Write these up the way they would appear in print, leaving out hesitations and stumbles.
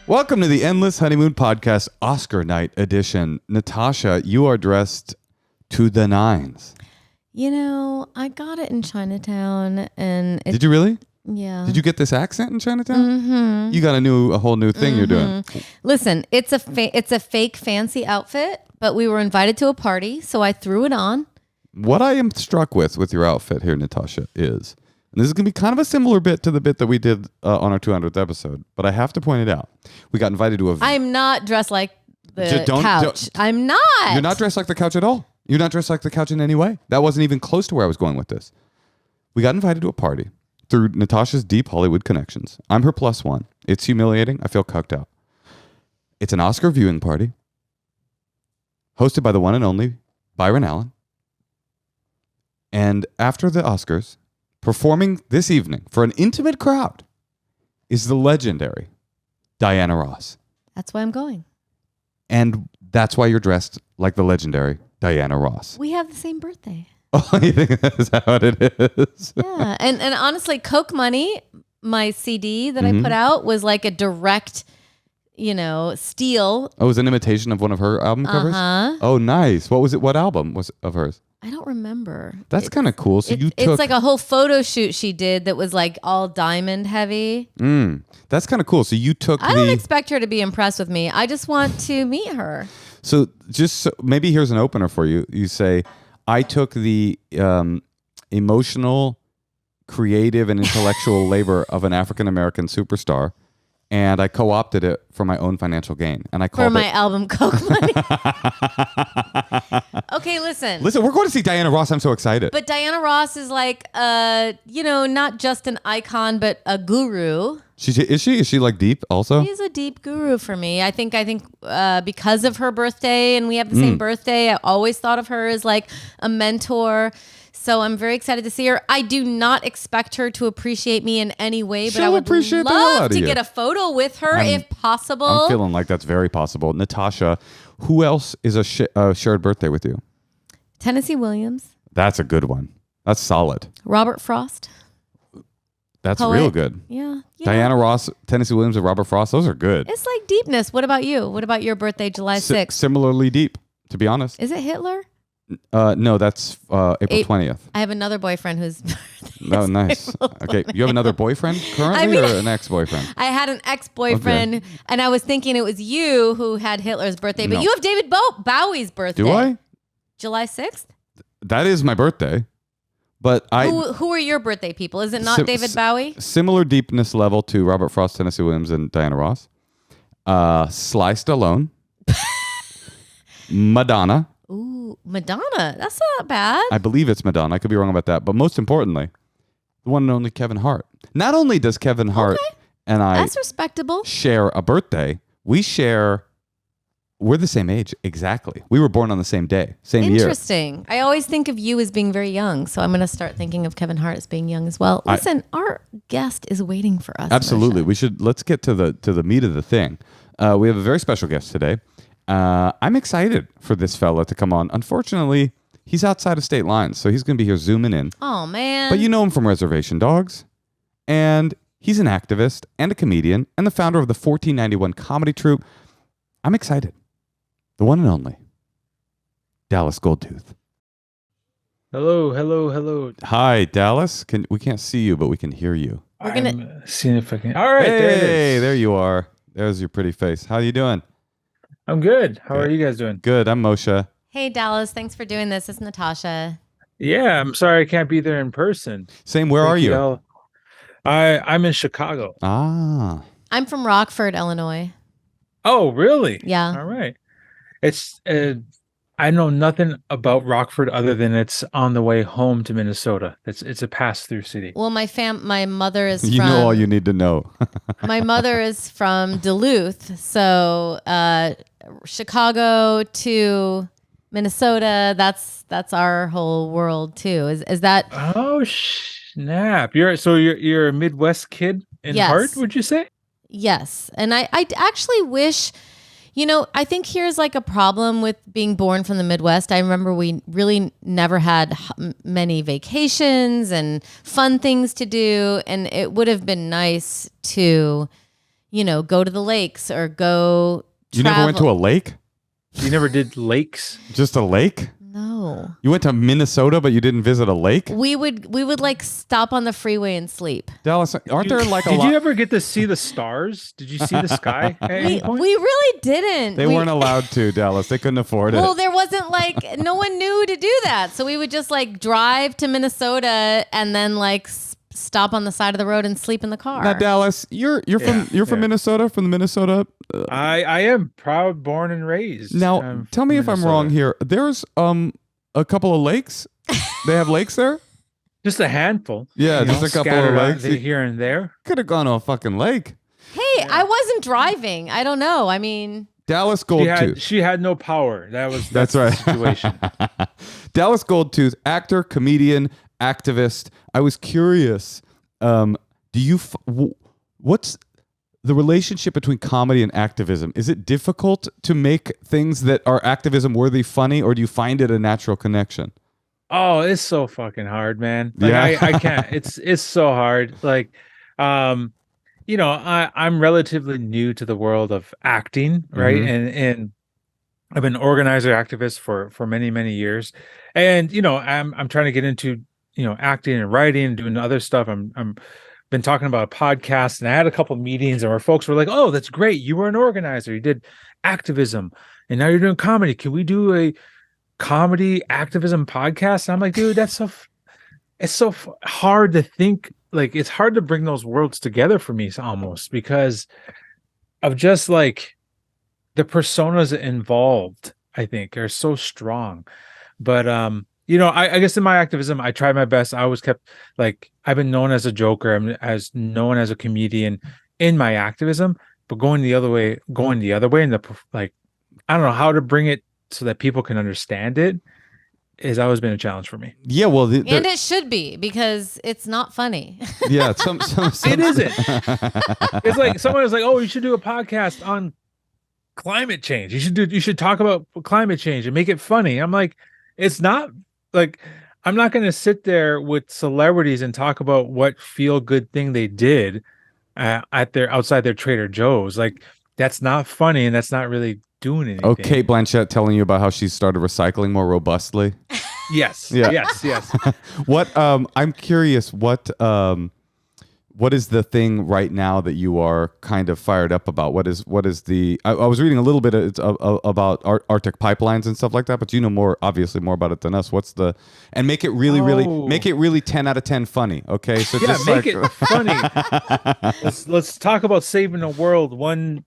Welcome to the Endless Honeymoon Podcast Oscar Night Edition. Natasha, you are dressed to the nines. You know, I got it in Chinatown, and Did you really? Yeah. Did you get this accent in Chinatown? Mm-hmm. You got a whole new thing you're doing. Listen, it's a fake fancy outfit, but we were invited to a party, so I threw it on. What I am struck with your outfit here, Natasha, is, and this is going to be kind of a similar bit to the bit that we did on our 200th episode, but I have to point it out. We got invited to a... I'm not dressed like the couch. I'm not. You're not dressed like the couch at all. You're not dressed like the couch in any way. That wasn't even close to where I was going with this. We got invited to a party through Natasha's deep Hollywood connections. I'm her plus one. It's humiliating. I feel cucked out. It's an Oscar viewing party hosted by the one and only Byron Allen. And after the Oscars, performing this evening for an intimate crowd is the legendary Diana Ross. That's why I'm going. And that's why you're dressed like the legendary Diana Ross. We have the same birthday. Oh, you think that's how it is? Yeah. And honestly, Coke Money, my CD that I put out, was like a direct, steal. Oh, it was an imitation of one of her album covers? Oh, nice. What was it? What album was of hers? I don't remember. That's kind of cool. So it's like a whole photo shoot she did that was like all diamond heavy. That's kind of cool. So you took I don't expect her to be impressed with me. I just want to meet her. So maybe here's an opener for you. You say, I took the emotional, creative, and intellectual labor of an African-American superstar, and I co-opted it for my own financial gain. And I called for my album Coke Money. Okay, listen. Listen, we're going to see Diana Ross. I'm so excited. But Diana Ross is like, not just an icon, but a guru. Is she like deep also? She's a deep guru for me. I think because of her birthday, and we have the same birthday, I always thought of her as like a mentor. So I'm very excited to see her. I do not expect her to appreciate me in any way, but I would love to get a photo with her if possible. I'm feeling like that's very possible. Natasha, who else is a shared birthday with you? Tennessee Williams. That's a good one. That's solid. Robert Frost. That's Poet. real good. Yeah. Diana Ross, Tennessee Williams, and Robert Frost. Those are good. It's like deepness. What about you? What about your birthday, July 6th? Similarly deep, to be honest. Is it Hitler? No, that's April 20th. I have another boyfriend who's... Oh, nice. Okay, you have another boyfriend currently or an ex-boyfriend? I had an ex-boyfriend, and I was thinking it was you who had Hitler's birthday, but you have David Bowie's birthday. Do I? July 6th? That is my birthday. But Who are your birthday people? Is it not David Bowie? Similar deepness level to Robert Frost, Tennessee Williams, and Diana Ross. Sly Stallone. Madonna. Ooh, Madonna. That's not bad. I believe it's Madonna. I could be wrong about that. But most importantly, the one and only Kevin Hart. Not only does Kevin Hart and I That's respectable. share a birthday, we're the same age. Exactly. We were born on the same day, same year. Interesting. I always think of you as being very young, so I'm going to start thinking of Kevin Hart as being young as well. Listen, our guest is waiting for us. Absolutely. Let's get to the meat of the thing. We have a very special guest today. I'm excited for this fella to come on. Unfortunately, he's outside of state lines, so he's going to be here zooming in. Oh, man. But you know him from Reservation Dogs, and he's an activist and a comedian and the founder of the 1491 comedy troupe. I'm excited. The one and only Dallas Goldtooth. Hello. Hi, Dallas. We can't see you, but we can hear you. I'm seeing if I can. All right, hey, there it is. There you are. There's your pretty face. How you doing? I'm good. How are you guys doing? Good. I'm Moshe. Hey, Dallas. Thanks for doing this. It's Natasha. Yeah, I'm sorry I can't be there in person. Same. Where are you? I'm in Chicago. Ah. I'm from Rockford, Illinois. Oh, really? Yeah. All right. It's I know nothing about Rockford other than it's on the way home to Minnesota. It's a pass-through city. Well, my mother is You know all you need to know. My mother is from Duluth, so Chicago to Minnesota. That's our whole world too. Is that? Oh snap! You're a Midwest kid in heart, would you say? Yes, and I actually wish. I think here's like a problem with being born from the Midwest. I remember we really never had many vacations and fun things to do. And it would have been nice to, go to the lakes or go You never went to a lake? You never did lakes? Just a lake? No. You went to Minnesota, but you didn't visit a lake? We would like stop on the freeway and sleep. Dallas, aren't there like a Did lot? you ever get to see the stars? Did you see the sky at any We point? really didn't. They weren't allowed to, Dallas. They couldn't afford it. Well, there wasn't like no one knew to do that, so we would just like drive to Minnesota and then like stop on the side of the road and sleep in the car. Now, Dallas, you're from Minnesota, from the Minnesota. I am proud, born and raised. Now, tell me if I'm wrong here. There's a couple of lakes. They have lakes there. Just a handful. Yeah, just a couple of scattered out lakes here and there. Could have gone to a fucking lake. Hey, I wasn't driving. I don't know. I mean, Dallas Goldtooth. She had no power. That's right. The situation. Dallas Goldtooth, actor, comedian, activist. I was curious. What's the relationship between comedy and activism? Is it difficult to make things that are activism worthy funny, or do you find it a natural connection? Oh, it's so fucking hard, man. Like, Yeah. I can't. It's so hard. Like, I'm relatively new to the world of acting, right? Mhm. And I've been an organizer activist for many, many years. And, I'm trying to get into, acting and writing and doing other stuff. I'm been talking about a podcast, and I had a couple meetings where folks were like, "Oh, that's great. You were an organizer. You did activism, and now you're doing comedy. Can we do a comedy activism podcast?" And I'm like, dude, it's so hard to think. Like, it's hard to bring those worlds together for me almost, because of just like the personas involved, I think, are so strong. But I guess in my activism, I tried my best. I always kept, like, I've been known as a joker. I'm as known as a comedian in my activism, but going the other way, and I don't know how to bring it so that people can understand it has always been a challenge for me. Yeah, well, and it should be, because it's not funny. Yeah, some it isn't. It's like someone was like, "Oh, you should do a podcast on climate change. You should talk about climate change and make it funny." I'm like, it's not like, I'm not going to sit there with celebrities and talk about what feel good thing they did outside their Trader Joe's. Like, that's not funny, and that's not really doing anything. Oh, Kate Blanchett telling you about how she started recycling more robustly. Yes. Yeah. Yes. What I'm curious, what is the thing right now that you are kind of fired up about? What is the? I was reading a little bit about Arctic pipelines and stuff like that, but you know obviously more about it than us. What's the? And make it really 10 out of 10 funny. Okay, so yeah, just make it funny. Let's talk about saving the world one,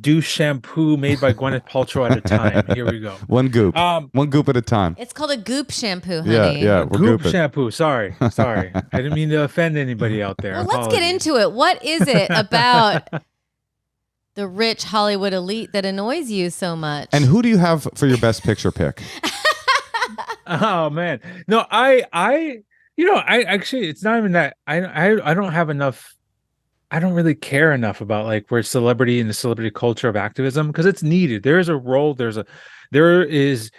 douche shampoo made by Gwyneth Paltrow at a time. Here we go. One goop at a time. It's called a goop shampoo, honey. Yeah, we're Goop gooping. shampoo. Sorry. I didn't mean to offend anybody out there. Well, let's get into it. What is it about the rich Hollywood elite that annoys you so much? And who do you have for your best picture pick? Oh man, no, I actually, it's not even that. I don't have enough. I don't really care enough about like where celebrity and the celebrity culture of activism, because it's needed. There is a role. There is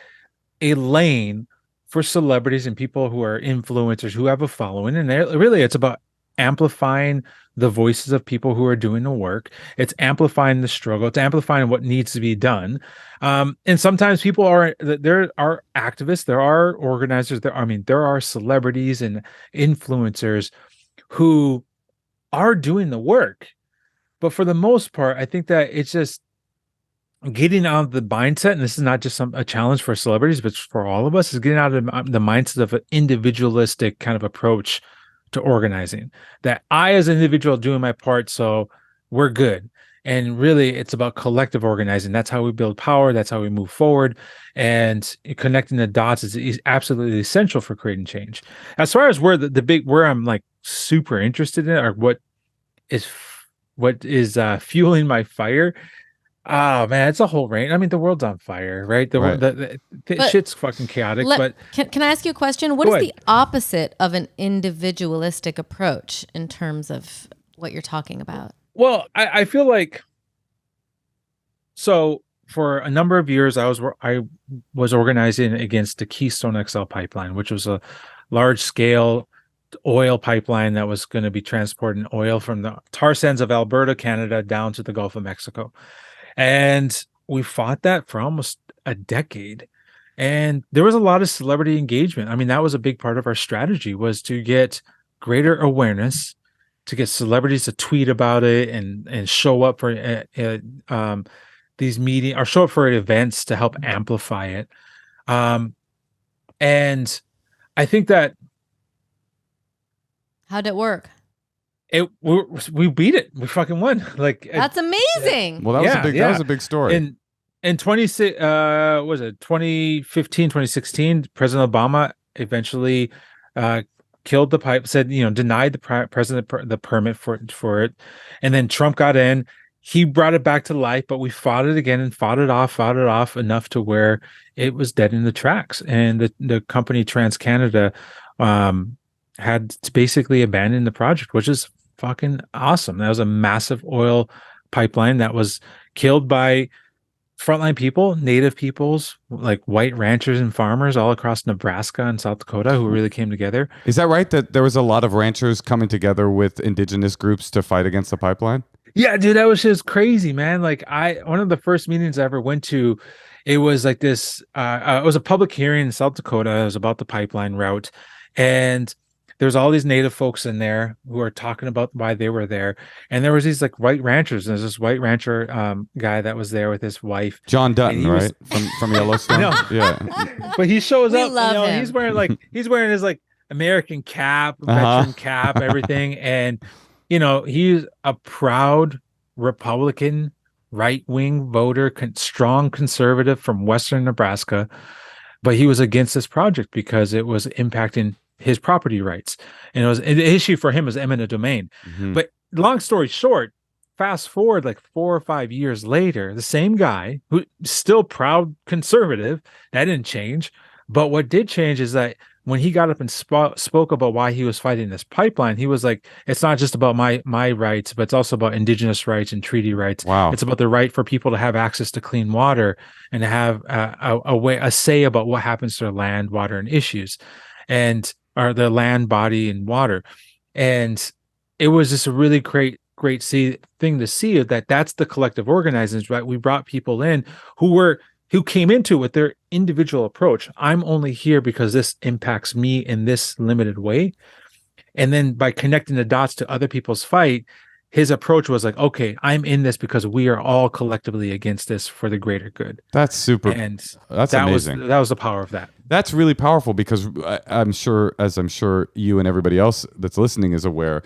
a lane for celebrities and people who are influencers who have a following, and it's about amplifying the voices of people who are doing the work. It's amplifying the struggle. It's amplifying what needs to be done. And sometimes there are activists, there are organizers, there are celebrities and influencers who are doing the work. But for the most part, I think that it's just getting out of the mindset, and this is not just a challenge for celebrities, but for all of us, is getting out of the mindset of an individualistic kind of approach to organizing, that I as an individual doing my part, so we're good. And really, it's about collective organizing. That's how we build power. That's how we move forward. And connecting the dots is absolutely essential for creating change. As far as where where I'm like super interested in, or what is fueling my fire. Oh man, it's a whole range. I mean, the world's on fire, right? The shit's fucking chaotic. But can I ask you a question? What is the opposite of an individualistic approach in terms of what you're talking about? Well, I feel like, so for a number of years, I was organizing against the Keystone XL pipeline, which was a large scale oil pipeline that was going to be transporting oil from the tar sands of Alberta, Canada, down to the Gulf of Mexico. And we fought that for almost a decade. And there was a lot of celebrity engagement. I mean, that was a big part of our strategy, was to get greater awareness, to get celebrities to tweet about it and show up for these meetings, or show up for events to help amplify it. And I think that how'd it work? We beat it. We fucking won. Like, that's amazing. Well, that was a big story. In 2015, 2016, President Obama eventually killed the pipe, said, denied the president the permit for it. And then Trump got in. He brought it back to life, but we fought it again and fought it off enough to where it was dead in the tracks. And the company TransCanada had to basically abandon the project, which is fucking awesome. That was a massive oil pipeline that was killed by frontline people, native peoples, like white ranchers and farmers all across Nebraska and South Dakota who really came together. Is that right, that there was a lot of ranchers coming together with indigenous groups to fight against the pipeline? Yeah, dude, that was just crazy, man. Like, one of the first meetings I ever went to, it was like this, it was a public hearing in South Dakota. It was about the pipeline route. And there's all these native folks in there who are talking about why they were there. And there was these like white ranchers. There's this white rancher guy that was there with his wife. John Dutton, right? From Yellowstone. No. Yeah. But he shows We up, love him. he's wearing his like American cap, veteran cap, everything. And, he's a proud Republican, right-wing voter, strong conservative from Western Nebraska. But he was against this project because it was impacting his property rights. And the issue for him was eminent domain. Mm-hmm. But long story short, fast forward like 4 or 5 years later, the same guy, who still proud conservative, that didn't change. But what did change is that when he got up and spoke about why he was fighting this pipeline, he was like, it's not just about my rights, but it's also about indigenous rights and treaty rights. Wow. It's about the right for people to have access to clean water and to have a say about what happens to their land, water, and issues, or the land, body, and water. And it was just a really great thing to see, that that's the collective organizing, right? We brought people in who came into it with their individual approach. I'm only here because this impacts me in this limited way. And then by connecting the dots to other people's fight, his approach was like, okay, I'm in this because we are all collectively against this for the greater good. That's super. And that's that amazing. That was the power of that. That's really powerful, because I'm sure you and everybody else that's listening is aware,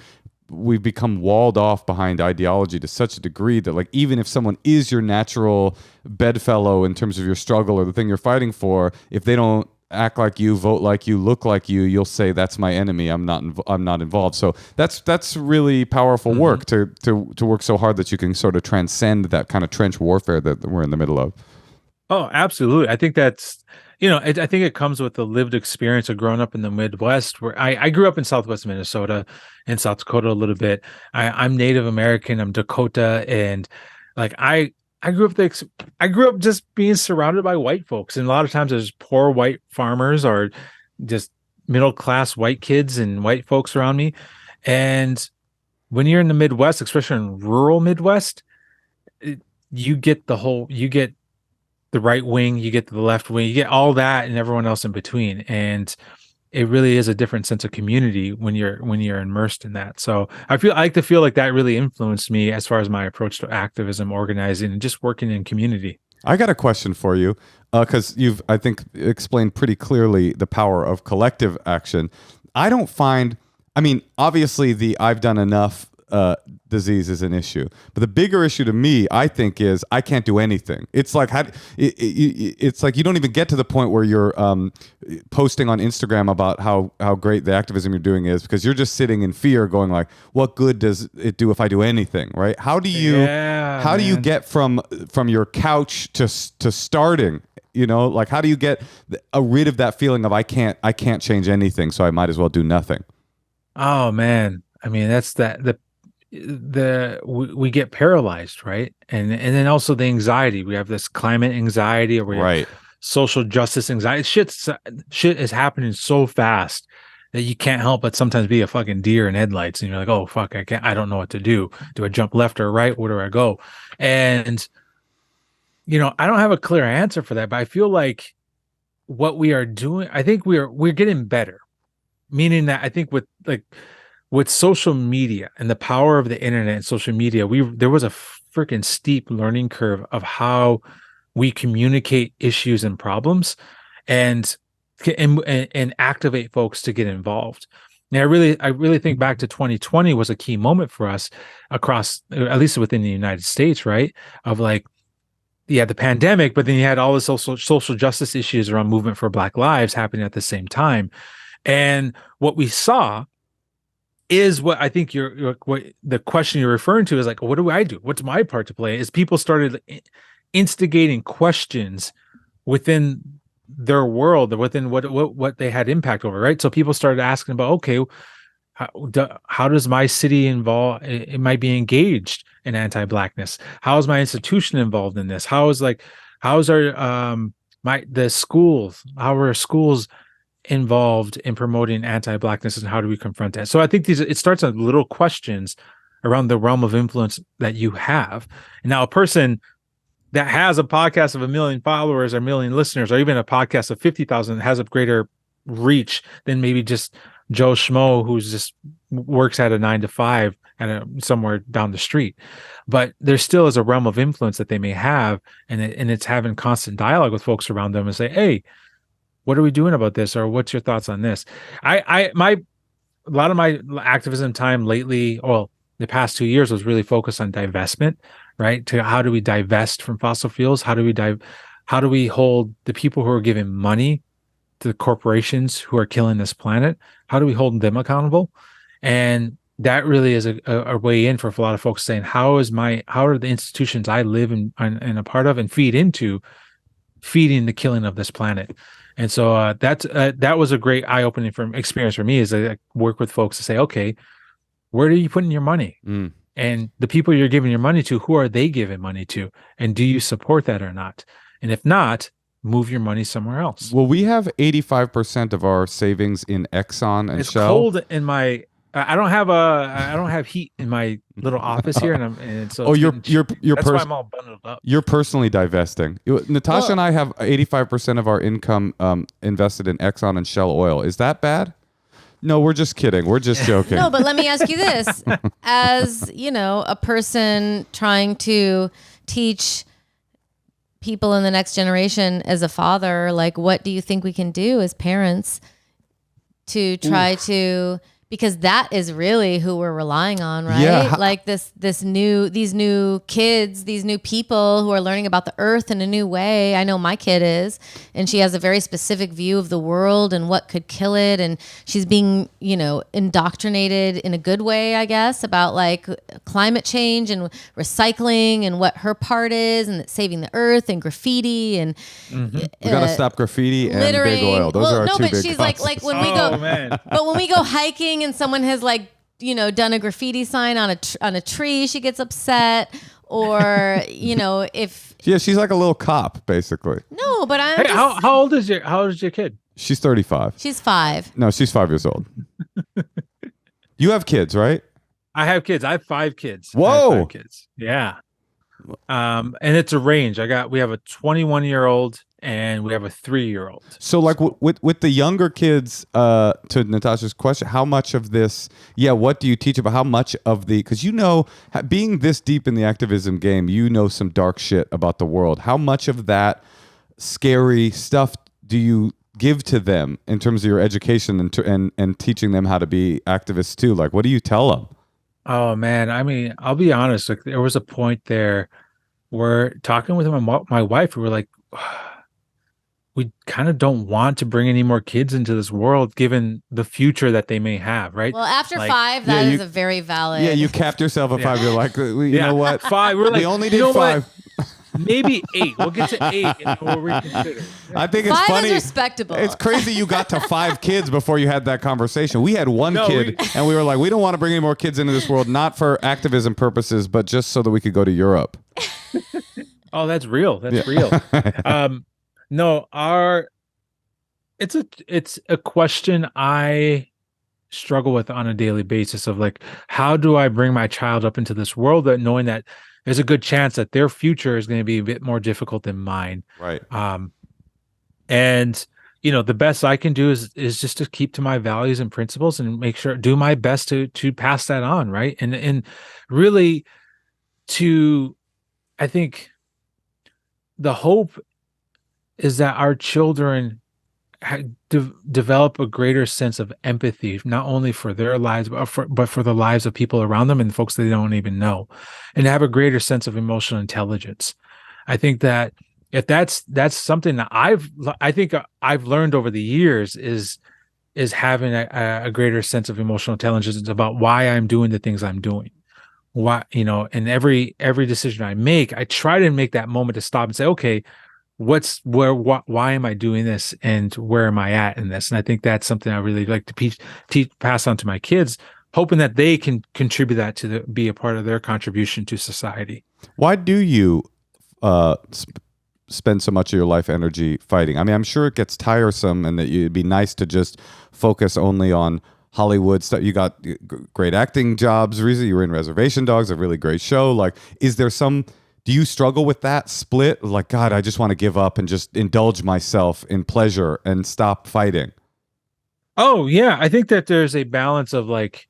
we've become walled off behind ideology to such a degree that, like, even if someone is your natural bedfellow in terms of your struggle or the thing you're fighting for, if they don't act like you, vote like you, look like you, you'll say that's my enemy. I'm not involved. So that's really powerful work to work so hard that you can sort of transcend that kind of trench warfare that we're in the middle of. Oh, absolutely. I think that's, I think it comes with the lived experience of growing up in the Midwest, where I grew up in Southwest Minnesota and South Dakota a little bit. I'm Native American, I'm Dakota. And like, I grew up just being surrounded by white folks. And a lot of times there's poor white farmers or just middle-class white kids and white folks around me. And when you're in the Midwest, especially in rural Midwest, you get the right wing, you get the left wing, you get all that and everyone else in between. And it really is a different sense of community when you're immersed in that. So I like to feel like that really influenced me as far as my approach to activism, organizing, and just working in community. I got a question for you, because you've, I think, explained pretty clearly the power of collective action. Obviously I've done enough disease is an issue, but the bigger issue to me, I think, is I can't do anything. It's like it's like you don't even get to the point where you're posting on Instagram about how great the activism you're doing is, because you're just sitting in fear, going like, what good does it do if I do anything, right? How do you get from your couch to starting? Like, how do you get rid of that feeling of I can't change anything, so I might as well do nothing? Oh man, I mean, that's we get paralyzed, right? And then also the anxiety. We have this climate anxiety, or we have social justice anxiety. Shit is happening so fast that you can't help but sometimes be a fucking deer in headlights, and you're like, oh fuck, I don't know what to do. Do I jump left or right? Where do I go? And I don't have a clear answer for that, but I feel like what we are doing, I think we're getting better. Meaning that I think with social media and the power of the internet and social media, there was a freaking steep learning curve of how we communicate issues and problems and activate folks to get involved. And I really think back to 2020 was a key moment for us across, at least within the United States, right? Of like, yeah, the pandemic, but then you had all the social justice issues around movement for Black lives happening at the same time. And what we saw is what I think what the question you're referring to is like, what do I do? What's my part to play? Is people started instigating questions within their world, within what they had impact over, right? So people started asking about, okay, how does my city it might be engaged in anti-Blackness? How is my institution involved in this? How are the schools? How are schools involved in promoting anti-Blackness, and how do we confront that? So I think it starts with little questions around the realm of influence that you have. And now a person that has a podcast of 1 million followers or 1 million listeners, or even a podcast of 50,000 has a greater reach than maybe just Joe Schmo who's just works at a 9 to 5 somewhere down the street. But there still is a realm of influence that they may have, and it's having constant dialogue with folks around them and say, hey, what are we doing about this? Or what's your thoughts on this? A lot of my activism time lately, the past 2 years, was really focused on divestment, right? To how do we divest from fossil fuels? How do we hold the people who are giving money to the corporations who are killing this planet? How do we hold them accountable? And that really is a way in for a lot of folks saying, how are the institutions I live in and a part of and feed into feeding the killing of this planet? And so that was a great eye-opening experience for me, is I work with folks to say, okay, where are you putting your money? And the people you're giving your money to, who are they giving money to? And do you support that or not? And if not, move your money somewhere else. Well, we have 85% of our savings in Exxon and it's Shell. Cold in my. I don't have heat in my little office here, and so. Oh, that's why I'm all bundled up. You're personally divesting. Natasha and I have 85% of our income invested in Exxon and Shell oil. Is that bad? No, we're just kidding. We're just joking. No, but let me ask you this: as a person trying to teach people in the next generation, as a father, like, what do you think we can do as parents to try to? Because that is really who we're relying on, right? Yeah. Like these new kids, these new people who are learning about the earth in a new way. I know my kid is, and she has a very specific view of the world and what could kill it. And she's being, indoctrinated in a good way, I guess, about like climate change and recycling and what her part is, and saving the earth and graffiti and we gotta stop graffiti and big oil. Those are our two big but she's causes. like when we go, but when we go hiking and someone has done a graffiti sign on a tree, she gets upset. Or if she's like a little cop, basically. No, but how old is your kid? She's 35. She's 5. No, she's 5 years old. You have kids, right? I have kids. I have 5 kids. Whoa, I have 5 kids. Yeah. And it's a range. We have a 21-year-old and we have a 3-year-old. So like with the younger kids, to Natasha's question, how much of this, what do you teach about how much of because being this deep in the activism game, some dark shit about the world. How much of that scary stuff do you give to them in terms of your education and teaching them how to be activists too? Like, what do you tell them? Oh man, I mean, I'll be honest. Like, there was a point there where talking with my wife, we were like, we kind of don't want to bring any more kids into this world, given the future that they may have, right? Well, after 5, that is a very valid. Yeah, you capped yourself at 5. You're like, you know what? 5. We're like, we only did 5. Maybe 8. We'll get to 8 and we'll reconsider. I think it's 5 funny. Is respectable. It's crazy you got to 5 kids before you had that conversation. We had one kid, and we were like, we don't want to bring any more kids into this world, not for activism purposes, but just so that we could go to Europe. Oh, that's real. That's real. No, it's a question I struggle with on a daily basis of like, how do I bring my child up into this world that knowing that there's a good chance that their future is going to be a bit more difficult than mine. Right. And the best I can do is just to keep to my values and principles and make sure do my best to pass that on, right? And really I think the hope is that our children develop a greater sense of empathy, not only for their lives, but for the lives of people around them and folks that they don't even know, and have a greater sense of emotional intelligence. I think that if that's something that I think I've learned over the years is having a greater sense of emotional intelligence about why I'm doing the things I'm doing. Why, and every decision I make, I try to make that moment to stop and say, okay, why am I doing this and where am I at in this? And I think that's something I really like to pass on to my kids, hoping that they can contribute that to be a part of their contribution to society. Why do you spend so much of your life energy fighting? I mean, I'm sure it gets tiresome and that it'd be nice to just focus only on Hollywood stuff. You got great acting jobs. Recently, you were in Reservation Dogs, a really great show. Like, do you struggle with that split? Like, God, I just want to give up and just indulge myself in pleasure and stop fighting. Oh yeah. I think that there's a balance of like,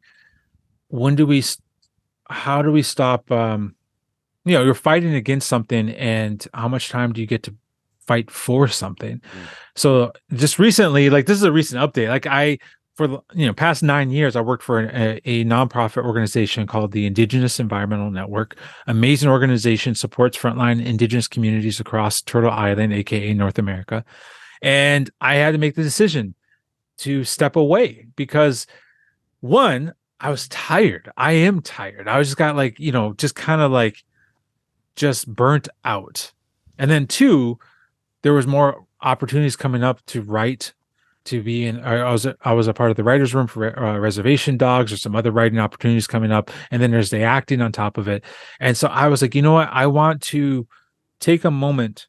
how do we stop, you're fighting against something and how much time do you get to fight for something? So just recently, like this is a recent update. Like for the past 9 years, I worked for a nonprofit organization called the Indigenous Environmental Network. Amazing organization, supports frontline Indigenous communities across Turtle Island, aka North America. And I had to make the decision to step away because one, I was tired. I am tired. I was just got like, just kind of like just burnt out. And then two, there was more opportunities coming up to write, to be in. I was a part of the writers' room for Reservation Dogs. There's some other writing opportunities coming up, and then there's the acting on top of it. And so I was like, you know what? I want to take a moment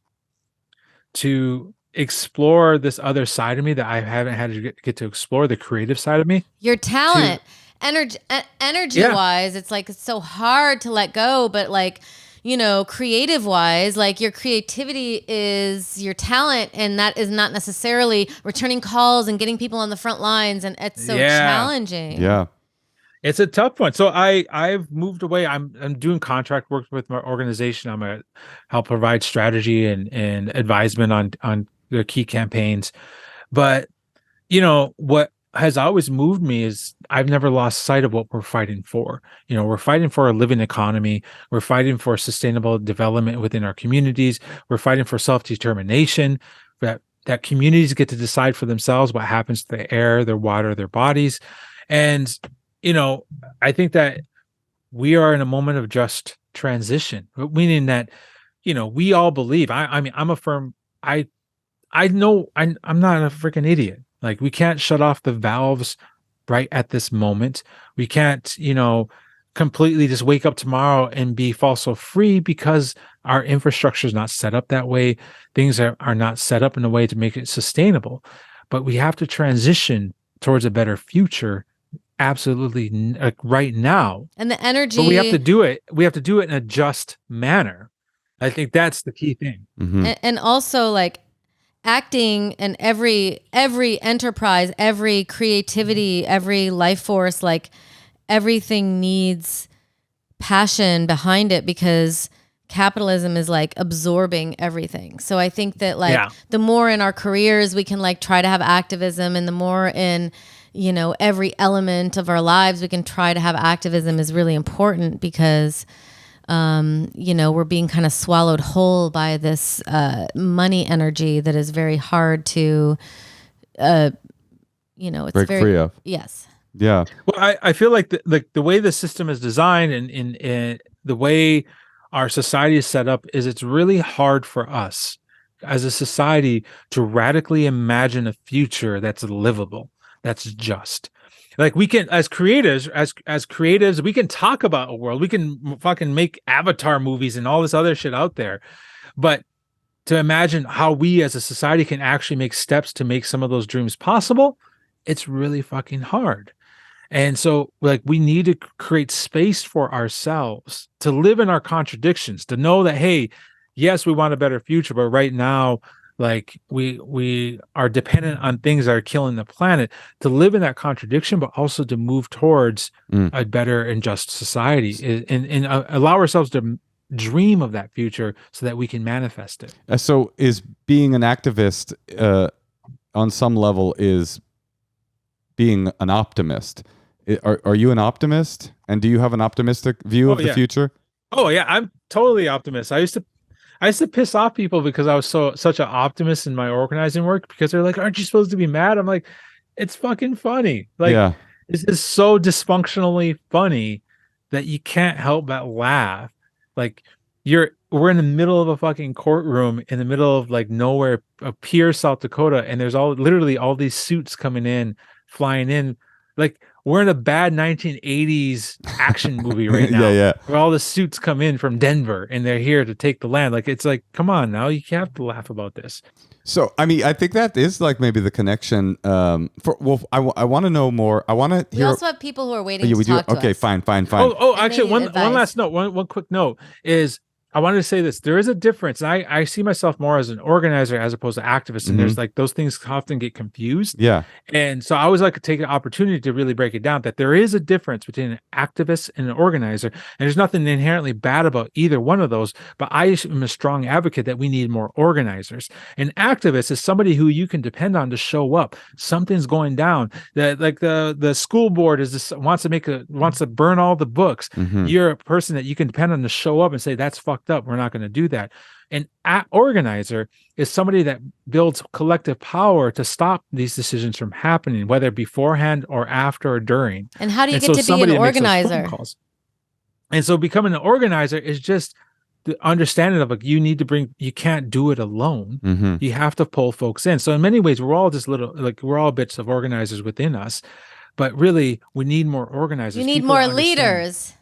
to explore this other side of me that I haven't had to get to explore, the creative side of me. Your talent, energy wise, it's like it's so hard to let go, but like, creative wise, like your creativity is your talent, and that is not necessarily returning calls and getting people on the front lines, and it's so challenging. Yeah. It's a tough one. So I've moved away. I'm doing contract work with my organization. I'm help provide strategy and advisement on the key campaigns. But what has always moved me is I've never lost sight of what we're fighting for. We're fighting for a living economy. We're fighting for sustainable development within our communities. We're fighting for self-determination, that communities get to decide for themselves what happens to the air, their water, their bodies. And, I think that we are in a moment of just transition, meaning that, we all believe, I mean, I'm a firm, I know I'm not a freaking idiot. Like, we can't shut off the valves right at this moment. We can't, completely just wake up tomorrow and be fossil free because our infrastructure is not set up that way. Things are not set up in a way to make it sustainable. But we have to transition towards a better future, absolutely, like right now. And the energy. But we have to do it. We have to do it in a just manner. I think that's the key thing. Mm-hmm. And also, like, acting and every enterprise, every creativity, every life force, like everything needs passion behind it because capitalism is like absorbing everything. So I think that like the more in our careers we can like try to have activism, and the more in every element of our lives we can try to have activism is really important because we're being kind of swallowed whole by this money energy that is very hard to, it's break free of. Yes. Yeah. Well, I feel like the way the system is designed and the way our society is set up is it's really hard for us as a society to radically imagine a future that's livable, that's just. Like, we can, as creatives, we can talk about a world. We can fucking make Avatar movies and all this other shit out there. But to imagine how we as a society can actually make steps to make some of those dreams possible, it's really fucking hard. And so like we need to create space for ourselves to live in our contradictions, to know that, hey, yes, we want a better future, but right now, like we are dependent on things that are killing the planet, to live in that contradiction, but also to move towards a better and just society, and allow ourselves to dream of that future so that we can manifest it. So is being an activist on some level is being an optimist. Are you an optimist? And do you have an optimistic view of the future? Oh yeah, I'm totally optimist. I used to piss off people because I was such an optimist in my organizing work, because they're like, aren't you supposed to be mad? I'm like, it's fucking funny. Like, this is so dysfunctionally funny that you can't help but laugh. Like, we're in the middle of a fucking courtroom in the middle of like nowhere, Pierre, South Dakota, and there's literally all these suits flying in. Like, we're in a bad 1980s action movie right now. Where all the suits come in from Denver and they're here to take the land. Like, it's like, come on now, you have to laugh about this. So, I mean, I think that is like maybe the connection. I want to know more. I want to hear. We also have people who are waiting to talk to us. Okay, fine. Oh, actually, one last note, one quick note is, I wanted to say this. There is a difference. And I see myself more as an organizer as opposed to activist. And there's like, those things often get confused. Yeah. And so I always like to take an opportunity to really break it down, that there is a difference between an activist and an organizer. And there's nothing inherently bad about either one of those. But I am a strong advocate that we need more organizers. An activist is somebody who you can depend on to show up. Something's going down. Like the school board wants to burn all the books. You're a person that you can depend on to show up and say, that's fucked up. We're not going to do that. An organizer is somebody that builds collective power to stop these decisions from happening, whether beforehand or after or during. And how do you get to be an organizer? And so becoming an organizer is just the understanding of like, you can't do it alone. You have to pull folks in. So in many ways, we're all just we're all bits of organizers within us, but really we need more organizers. You need more leaders.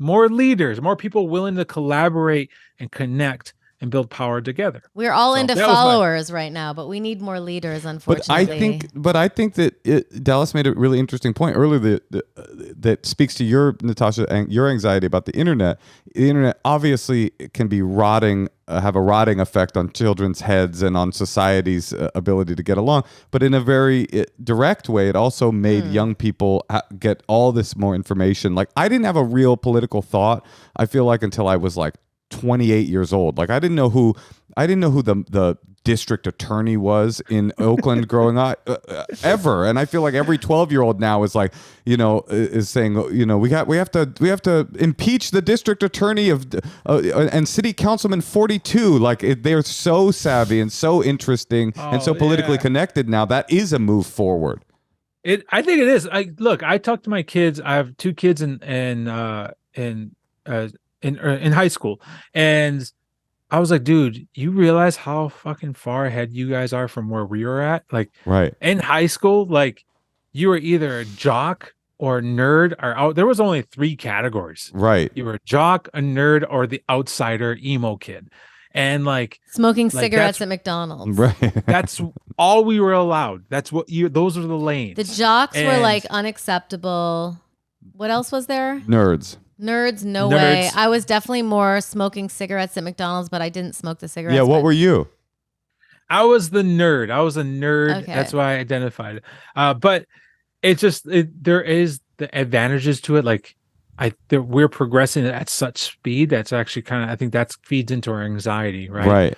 More leaders, more people willing to collaborate and connect and build power together. We're all into followers right now, but we need more leaders, unfortunately. But I think that Dallas made a really interesting point earlier that speaks to your, Natasha, and your anxiety about the internet. The internet obviously can be have a rotting effect on children's heads and on society's ability to get along. But in a very direct way, it also made young people get all this more information. Like, I didn't have a real political thought, I feel like, until I was like 28 years old. Like, I didn't know who the district attorney was in Oakland growing up ever. And I feel like every 12-year-old now is like, is saying, we have to impeach the district attorney and city councilman 42. Like, they're so savvy and so interesting and so politically connected now. That is a move forward. I think it is. I talk to my kids. I have two kids in high school, and I was like, dude, you realize how fucking far ahead you guys are from where we were at? Like, right. In high school, like, you were either a jock or a nerd, or there was only 3 categories. Right. You were a jock, a nerd, or the outsider emo kid. And like smoking cigarettes at McDonald's. Right. That's all we were allowed. Those are the lanes. The jocks were like unacceptable. What else was there? Nerds, no way. I was definitely more smoking cigarettes at McDonald's, but I didn't smoke the cigarettes. Yeah, what were you? I was the nerd. I was a nerd. Okay. That's why I identified it. But it's just there is the advantages to it. Like we're progressing at such speed that's actually I think that feeds into our anxiety, right? Right.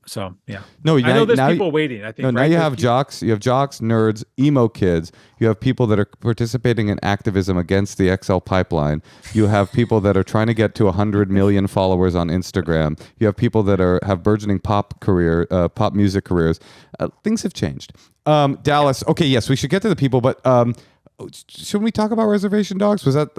So yeah. No, I know there's people waiting. I think. No, now you have jocks. You have jocks, nerds, emo kids. You have people that are participating in activism against the XL pipeline. You have people that are trying to get to 100 million followers on Instagram. You have people that have burgeoning pop music careers. Things have changed. Dallas. Okay, yes, we should get to the people, but should we talk about Reservation Dogs? Is that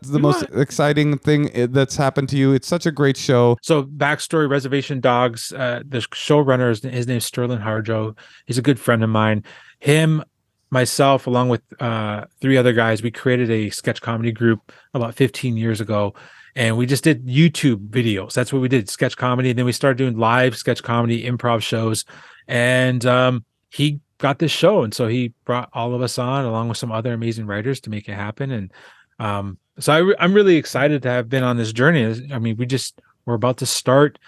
the most exciting thing that's happened to you? It's such a great show. So backstory: Reservation Dogs. The showrunner, his name's Sterling Harjo. He's a good friend of mine. Him, myself, along with 3 other guys, we created a sketch comedy group about 15 years ago, and we just did YouTube videos. That's what we did, sketch comedy. And then we started doing live sketch comedy, improv shows, and he got this show, and so he brought all of us on along with some other amazing writers to make it happen. And so I'm really excited to have been on this journey. I mean, we're about to start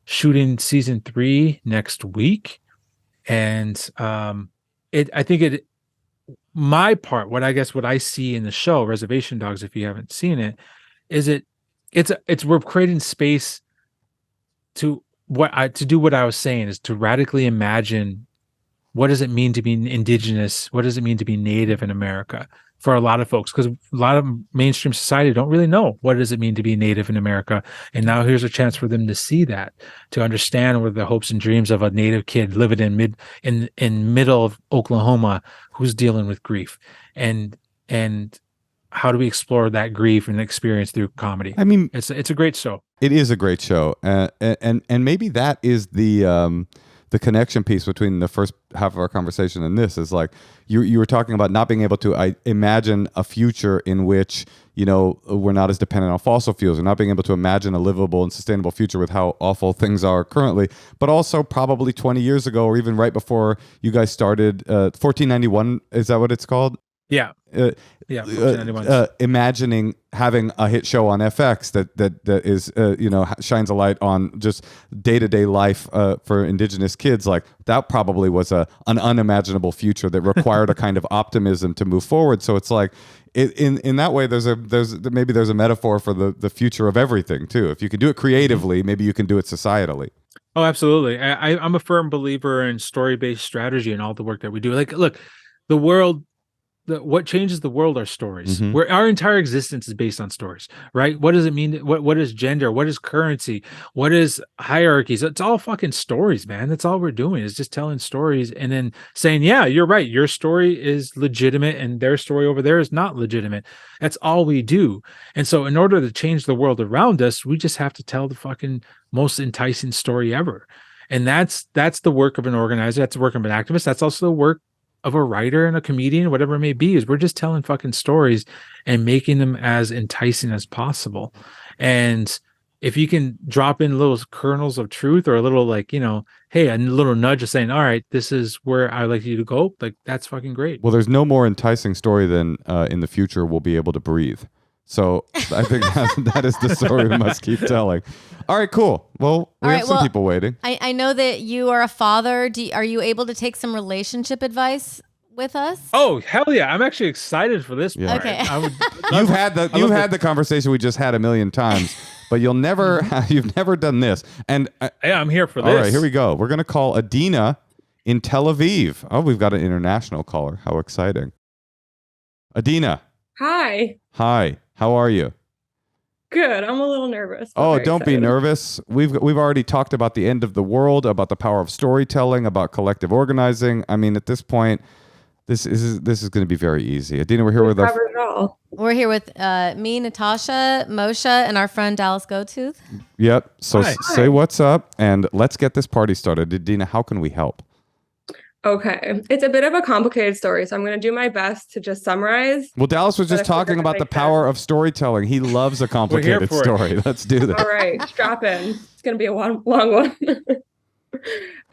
shooting season 3 next week, and my part, what I see in the show Reservation Dogs, if you haven't seen it, is we're creating space to do what I was saying, is to radically imagine what does it mean to be indigenous, what does it mean to be native in America for a lot of folks, because a lot of mainstream society don't really know what does it mean to be native in America. And now here's a chance for them to see that, to understand what the hopes and dreams of a native kid living in middle of Oklahoma who's dealing with grief, and how do we explore that grief and experience through comedy. I mean, it's a great show. It is a great show, and maybe that is the connection piece between the first half of our conversation and this. Is like you were talking about not being able to imagine a future in which, you know, we're not as dependent on fossil fuels, and not being able to imagine a livable and sustainable future with how awful things are currently, but also probably 20 years ago, or even right before you guys started, 1491, is that what it's called? Yeah. Imagining having a hit show on FX that is shines a light on just day-to-day life for indigenous kids, like that probably was an unimaginable future that required a kind of optimism to move forward. So it's like in that way there's a metaphor for the future of everything too. If you can do it creatively, maybe you can do it societally. Oh, absolutely. I'm a firm believer in story-based strategy and all the work that we do. Like, look, the world, what changes the world are stories. Mm-hmm. Where our entire existence is based on stories, right? What does it mean? What is gender? What is currency? What is hierarchies? It's all fucking stories, man. That's all we're doing, is just telling stories and then saying, yeah, you're right. Your story is legitimate and their story over there is not legitimate. That's all we do. And so in order to change the world around us, we just have to tell the fucking most enticing story ever. And that's the work of an organizer. That's the work of an activist. That's also the work of a writer and a comedian, whatever it may be, is we're just telling fucking stories and making them as enticing as possible. And if you can drop in little kernels of truth, or a little, like, you know, hey, a little nudge of saying, all right, this is where I'd like you to go, like, that's fucking great. Well, there's no more enticing story than in the future we'll be able to breathe. So I think that is the story we must keep telling. All right, cool. Well, we have some people waiting. I know that you are a father. Are you able to take some relationship advice with us? Oh, hell yeah. I'm actually excited for this part. Okay. You've had the conversation we just had a million times, but you've never done this. And yeah, I'm here for this. All right, here we go. We're going to call Adina in Tel Aviv. Oh, we've got an international caller. How exciting. Adina. Hi. Hi. How are you? Good. I'm a little nervous. Oh, don't be nervous. We've already talked about the end of the world, about the power of storytelling, about collective organizing. I mean, at this point, this is going to be very easy. Adina, we're here with We're here with me, Natasha, Moshe, and our friend Dallas Goldtooth. Yep. So Hi. Say what's up, and let's get this party started. Adina, how can we help? Okay. It's a bit of a complicated story, so I'm going to do my best to just summarize. Well, Dallas was just talking about the power of storytelling. He loves a complicated story. Let's do this. All right. Strap in. It's going to be a long one.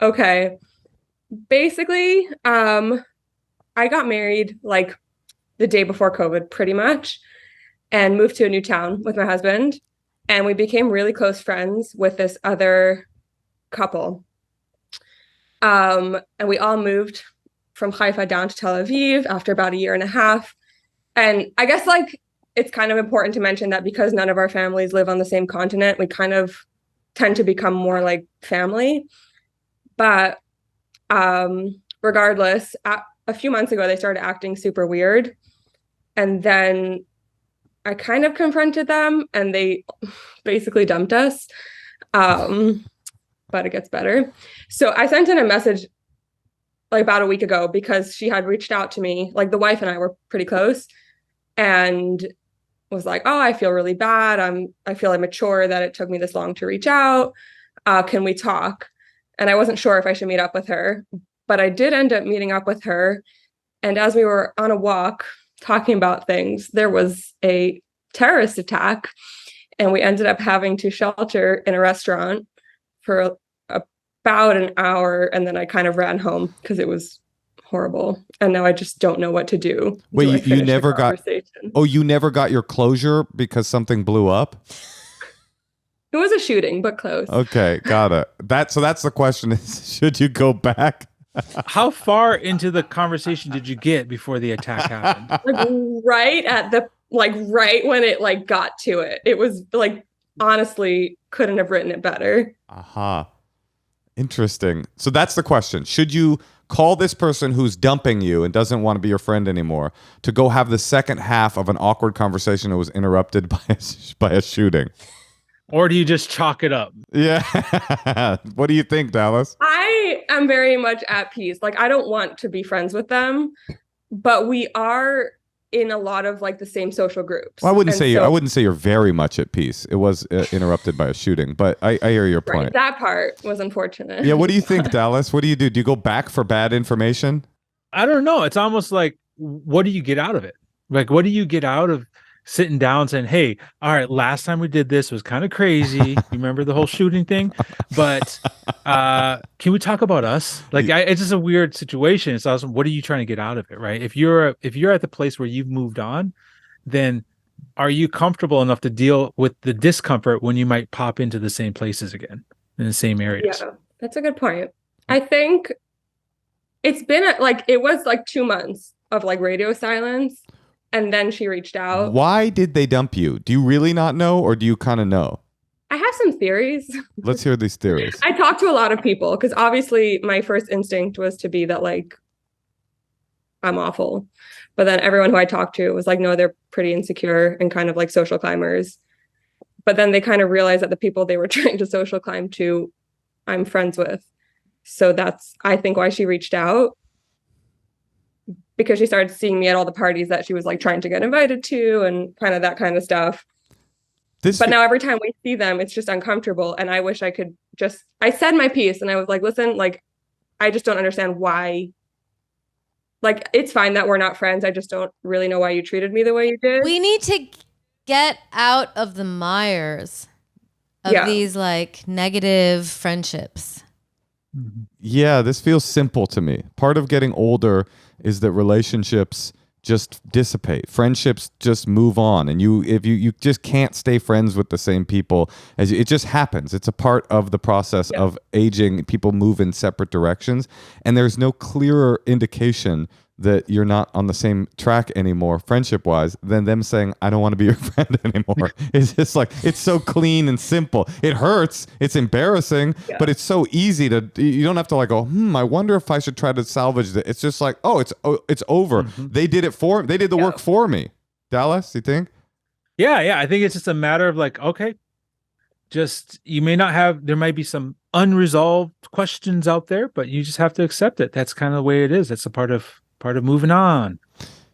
Okay. Basically, I got married like the day before COVID, pretty much, and moved to a new town with my husband. And we became really close friends with this other couple. And we all moved from Haifa down to Tel Aviv after about a year and a half. And I guess, like, it's kind of important to mention that because none of our families live on the same continent, we kind of tend to become more like family. But regardless, a few months ago, they started acting super weird. And then I kind of confronted them and they basically dumped us. But it gets better. So I sent in a message like about a week ago because she had reached out to me, like the wife and I were pretty close, and was like, oh, I feel really bad. I feel immature that it took me this long to reach out. Can we talk? And I wasn't sure if I should meet up with her, but I did end up meeting up with her. And as we were on a walk talking about things, there was a terrorist attack, and we ended up having to shelter in a restaurant for about an hour, and then I kind of ran home because it was horrible. And now I just don't know what to do. Wait, Do I you finish the never got? conversation? Oh, you never got your closure because something blew up? It was a shooting, but close. Okay, got it. So that's the question: is should you go back? How far into the conversation did you get before the attack happened? Like right when it like got to it. It was like, honestly, couldn't have written it better. Aha. Interesting. So that's the question. Should you call this person who's dumping you and doesn't want to be your friend anymore to go have the second half of an awkward conversation that was interrupted by a shooting? Or do you just chalk it up? Yeah. What do you think, Dallas? I am very much at peace. Like, I don't want to be friends with them, but we are in a lot of like the same social groups. Well, I wouldn't say you're very much at peace. It was interrupted by a shooting, but I hear your point. Right, that part was unfortunate. Yeah. What do you think, Dallas? What do you do? Do you go back for bad information? I don't know. It's almost like, what do you get out of it? Like, what do you get out of sitting down saying, hey, all right, last time we did this was kind of crazy. You remember the whole shooting thing? But can we talk about us? Like, it's just a weird situation. It's awesome. What are you trying to get out of it, right? If you're at the place where you've moved on, then are you comfortable enough to deal with the discomfort when you might pop into the same places again, in the same areas? Yeah, that's a good point. I think it's been it was like 2 months of like radio silence. And then she reached out. Why did they dump you? Do you really not know, or do you kind of know? I have some theories. Let's hear these theories. I talked to a lot of people because obviously my first instinct was to be that like, I'm awful. But then everyone who I talked to was like, no, they're pretty insecure and kind of like social climbers. But then they kind of realized that the people they were trying to social climb to, I'm friends with. So that's, I think, why she reached out. Because she started seeing me at all the parties that she was like trying to get invited to and kind of that kind of stuff. But now every time we see them, it's just uncomfortable. And I wish I could I said my piece and I was like, listen, like, I just don't understand why. Like, it's fine that we're not friends. I just don't really know why you treated me the way you did. We need to get out of the mires of these like negative friendships. Yeah, this feels simple to me. Part of getting older is that relationships just dissipate. Friendships just move on, and if you just can't stay friends with the same people it just happens. It's a part of the process of aging. People move in separate directions, and there's no clearer indication that you're not on the same track anymore, friendship-wise, than them saying, I don't want to be your friend anymore. It's just like, it's so clean and simple. It hurts. It's embarrassing, but it's so easy you don't have to like go, I wonder if I should try to salvage it. It's just like, it's over. Mm-hmm. They did the work for me. Dallas, you think? Yeah. I think it's just a matter of like, okay, just, there might be some unresolved questions out there, but you just have to accept it. That's kind of the way it is. That's a part of moving on.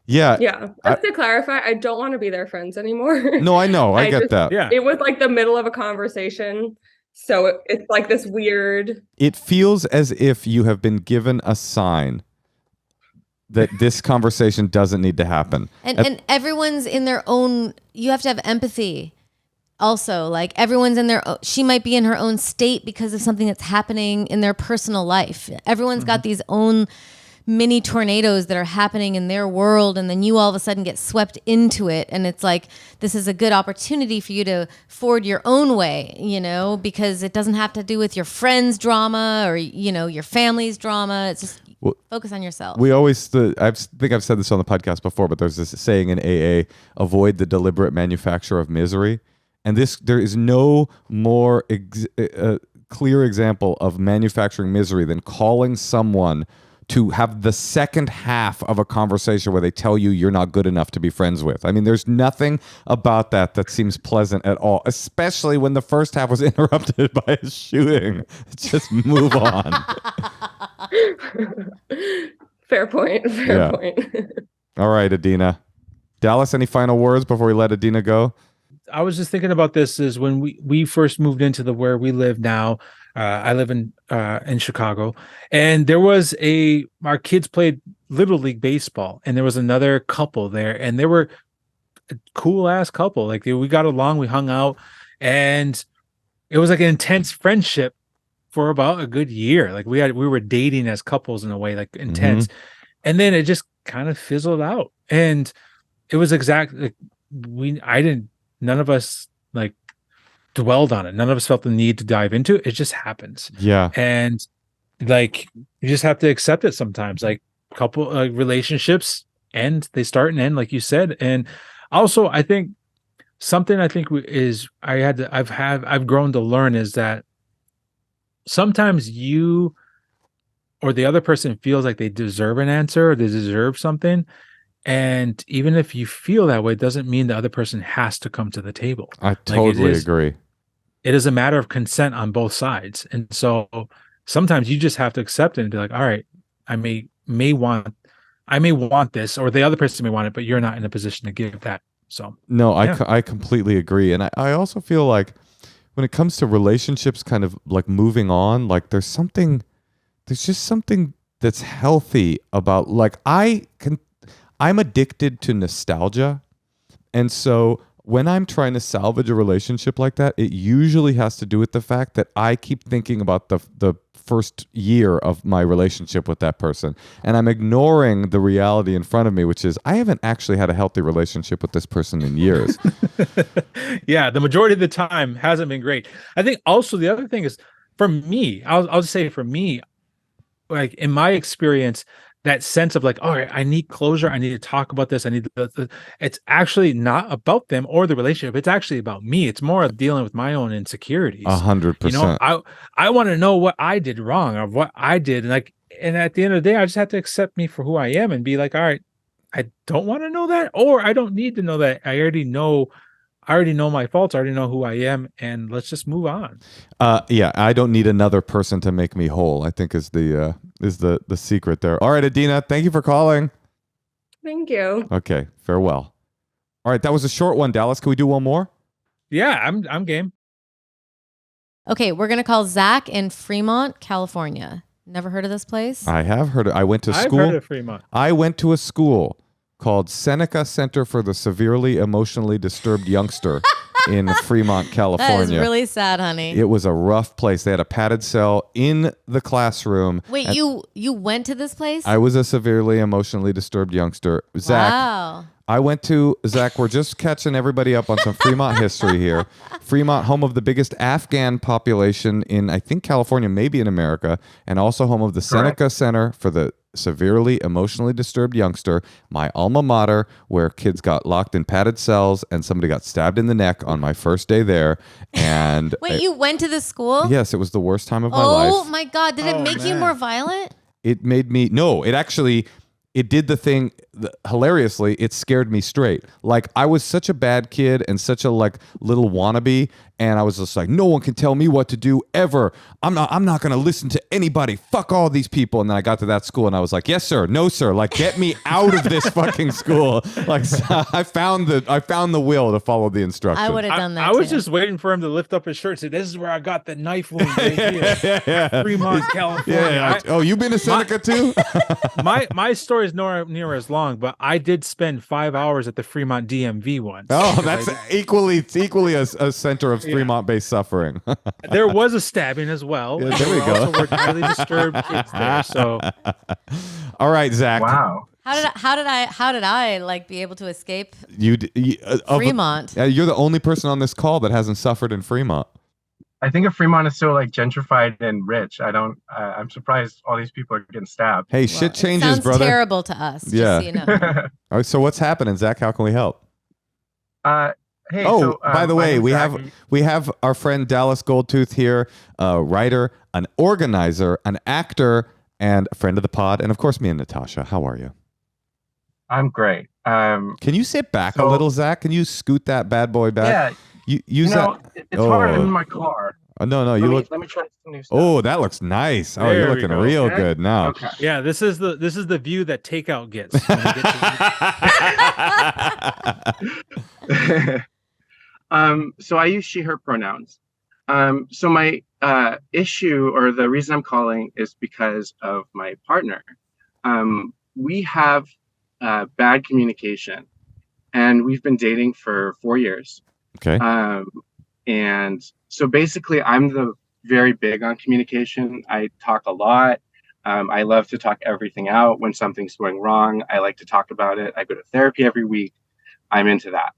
Yeah. Just to clarify, I don't want to be their friends anymore. No, I know. I get that. Yeah. It was like the middle of a conversation. So it's like this weird. It feels as if you have been given a sign that this conversation doesn't need to happen. And everyone's in their own, you have to have empathy. Also, like everyone's she might be in her own state because of something that's happening in their personal life. Everyone's got these own mini tornadoes that are happening in their world, and then you all of a sudden get swept into it, and it's like, this is a good opportunity for you to forward your own way, because it doesn't have to do with your friends' drama or your family's drama. It's just focus on yourself. We always I think I've said this on the podcast before, but there's this saying in AA: avoid the deliberate manufacture of misery. And there is no more clear example of manufacturing misery than calling someone to have the second half of a conversation where they tell you you're not good enough to be friends with. I mean, there's nothing about that seems pleasant at all, especially when the first half was interrupted by a shooting. Just move on. Fair point. Fair point. All right, Adina. Dallas, any final words before we let Adina go? I was just thinking about this is when we first moved into where we live now. I live in Chicago, and there was our kids played Little League baseball, and there was another couple there, and they were a cool ass couple. Like we got along, we hung out, and it was like an intense friendship for about a good year. Like we were dating as couples in a way, like intense. and then it just kind of fizzled out. And it was exactly none of us like dwelled on it. None of us felt the need to dive into it. It just happens. Yeah. And like, you just have to accept it sometimes. Like, couple relationships they start and end, like you said. And also, I think something I've grown to learn is that sometimes you or the other person feels like they deserve an answer or they deserve something. And even if you feel that way, it doesn't mean the other person has to come to the table. I totally agree. It is a matter of consent on both sides. And so sometimes you just have to accept it and be like, all right, I may want this, or the other person may want it, but you're not in a position to give that. So no, I completely agree. And I also feel like when it comes to relationships kind of like moving on, like there's just something that's healthy about, like, I'm addicted to nostalgia. And so when I'm trying to salvage a relationship like that, it usually has to do with the fact that I keep thinking about the first year of my relationship with that person. And I'm ignoring the reality in front of me, which is I haven't actually had a healthy relationship with this person in years. Yeah, the majority of the time hasn't been great. I think also the other thing is, for me, I'll just say for me, like in my experience, that sense of like, all right, I need closure. I need to talk about this. I need it's actually not about them or the relationship. It's actually about me. It's more of dealing with my own insecurities. 100%. You know, I want to know what I did wrong or what I did. And at the end of the day, I just have to accept me for who I am and be like, all right, I don't want to know that, or I don't need to know that. I already know my faults. I already know who I am, and let's just move on. Yeah, I don't need another person to make me whole, I think is the secret there. All right, Adina, thank you for calling. Thank you. Okay, farewell. All right, that was a short one, Dallas. Can we do one more? Yeah, I'm game. Okay, we're gonna call Zach in Fremont, California. Never heard of this place? I have heard it. I went to school. I've heard of Fremont. I went to a school called Seneca Center for the Severely Emotionally Disturbed Youngster in Fremont, California. That is really sad, honey. It was a rough place. They had a padded cell in the classroom. Wait, you went to this place? I was a severely emotionally disturbed youngster. Zach, wow. I went to, Zach, we're just catching everybody up on some Fremont history here. Fremont, home of the biggest Afghan population in, I think, California, maybe in America, and also home of the Seneca Center for the Severely Emotionally Disturbed Youngster, my alma mater, where kids got locked in padded cells and somebody got stabbed in the neck on my first day there. And wait, you went to this school? Yes, it was the worst time of my life. Oh my God. Did it make you more violent? It made me, no, it actually, it did the thing, hilariously, it scared me straight. Like, I was such a bad kid and such a like little wannabe, and I was just like, no one can tell me what to do ever. I'm not going to listen to anybody. Fuck all these people. And then I got to that school and I was like, yes, sir. No, sir. Like, get me out of this fucking school. Like, I found the will to follow the instructions. I would have done that. I was just waiting for him to lift up his shirt and say, this is where I got the knife wound right here. Fremont, California. Yeah. Oh, you've been to Seneca too? My story is nowhere near as long, but I did spend 5 hours at the Fremont DMV once. Oh, that's equally a center of Fremont-based suffering. There was a stabbing as well. Yeah, there we go. Also were highly disturbed kids there. So, all right, Zach. Wow. How did I like be able to escape Fremont? You're the only person on this call that hasn't suffered in Fremont. I think if Fremont is so like gentrified and rich, I'm surprised all these people are getting stabbed. Hey, shit changes, sounds brother. Terrible to us. Yeah. Just so you know. All right, so what's happening, Zach? How can we help? Hey. Oh, so, by the way, we have our friend Dallas Goldtooth here, a writer, an organizer, an actor, and a friend of the pod, and of course me and Natasha. How are you? I'm great. Can you sit back a little, Zach? Can you scoot that bad boy back? Yeah. It's hard. I'm in my car. Oh, no, Let me try some new stuff. Oh, that looks nice. Oh, you're looking real good now. Okay. yeah, this is the view that takeout gets. So I use she, her pronouns. So my issue, or the reason I'm calling, is because of my partner. We have bad communication, and we've been dating for 4 years. Okay. And so basically I'm very big on communication. I talk a lot. I love to talk everything out. When something's going wrong, I like to talk about it. I go to therapy every week. I'm into that.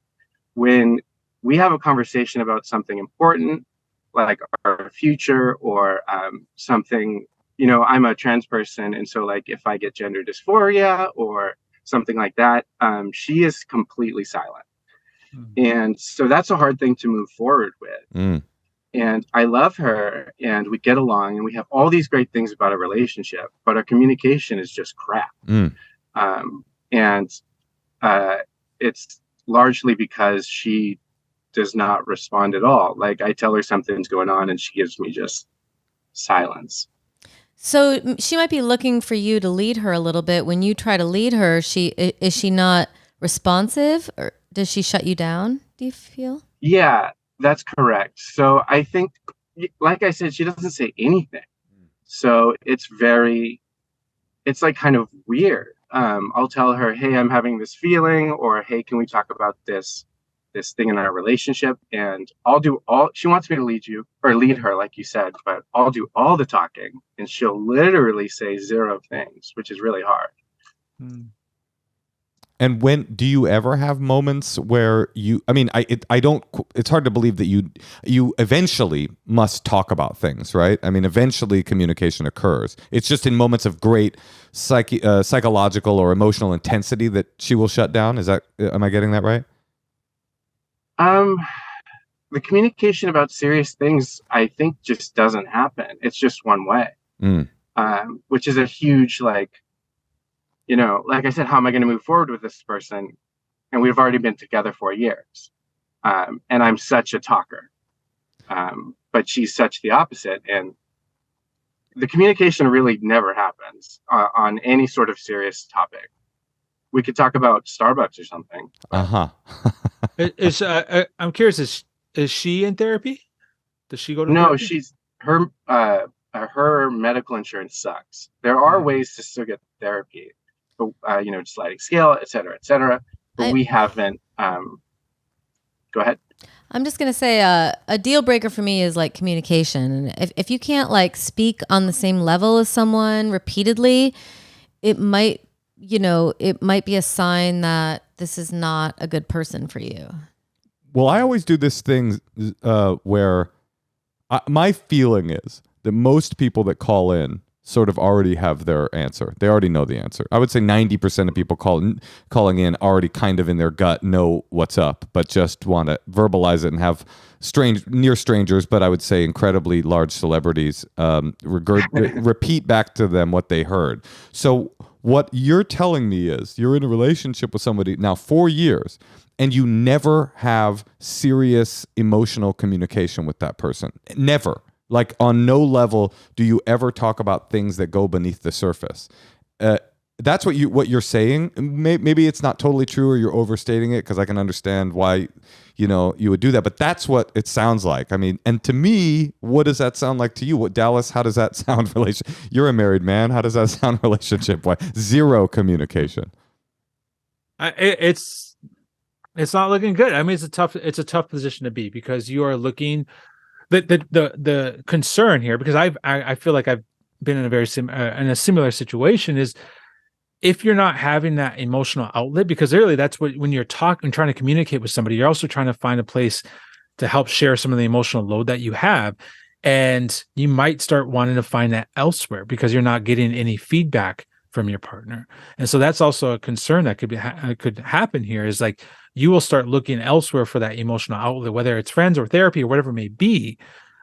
When we have a conversation about something important, like our future or something, I'm a trans person. And so like if I get gender dysphoria or something like that, she is completely silent. And so that's a hard thing to move forward with. And I love her and we get along and we have all these great things about our relationship, but our communication is just crap. And it's largely because she does not respond at all. Like I tell her something's going on and she gives me just silence. So she might be looking for you to lead her a little bit. When you try to lead her, is she not responsive, or does she shut you down, do you feel? Yeah, that's correct. So I think, like I said, she doesn't say anything. So it's like kind of weird. I'll tell her, hey, I'm having this feeling, or hey, can we talk about this thing in our relationship? And she wants me to lead her, like you said, but I'll do all the talking and she'll literally say 0 things, which is really hard. And when do you ever have moments where it's hard to believe that you eventually must talk about things, right? I mean, eventually communication occurs. It's just in moments of great psychological or emotional intensity that she will shut down. Am I getting that right? The communication about serious things, I think, just doesn't happen. It's just one way, which is a huge, like I said, how am I going to move forward with this person? And we've already been together for years. And I'm such a talker, but she's such the opposite. And the communication really never happens on any sort of serious topic. We could talk about Starbucks or something. I'm curious, is she in therapy? Does she go to No, therapy? her medical insurance sucks. There are ways to still get therapy, but sliding scale, et cetera, but we haven't. Go ahead. I'm just going to say a deal breaker for me is like communication. And if you can't like speak on the same level as someone repeatedly, it might be a sign that this is not a good person for you. Well, I always do this thing where my feeling is that most people that call in sort of already have their answer. They already know the answer. I would say 90% of people calling in already kind of in their gut know what's up, but just want to verbalize it and have near strangers, but I would say incredibly large celebrities repeat back to them what they heard. So what you're telling me is you're in a relationship with somebody now 4 years and you never have serious emotional communication with that person. Never. Like on no level do you ever talk about things that go beneath the surface. That's what you're saying. Maybe it's not totally true, or you're overstating it, because I can understand why you would do that. But that's what it sounds like. I mean, and to me, what does that sound like to you? Dallas? How does that sound? You're a married man. How does that sound relationship wise? 0 communication. It's not looking good. I mean, it's a tough position to be, because you are looking. The concern here, because I feel like I've been in a similar situation, is if you're not having that emotional outlet, because really that's what, when you're trying to communicate with somebody, you're also trying to find a place to help share some of the emotional load that you have. And you might start wanting to find that elsewhere because you're not getting any feedback from your partner. And so that's also a concern that could happen here, is like you will start looking elsewhere for that emotional outlet, whether it's friends or therapy or whatever it may be.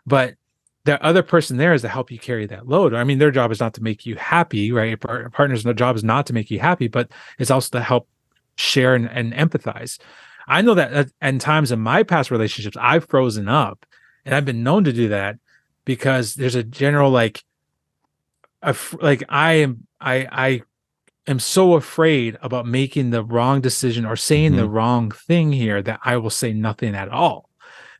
But the other person there is to help you carry that load. I mean, their job is not to make you happy, right? Your partner's job is not to make you happy, but it's also to help share and empathize. I know that at times in my past relationships, I've frozen up, and I've been known to do that because there's a general I am so afraid about making the wrong decision or saying the wrong thing here that I will say nothing at all,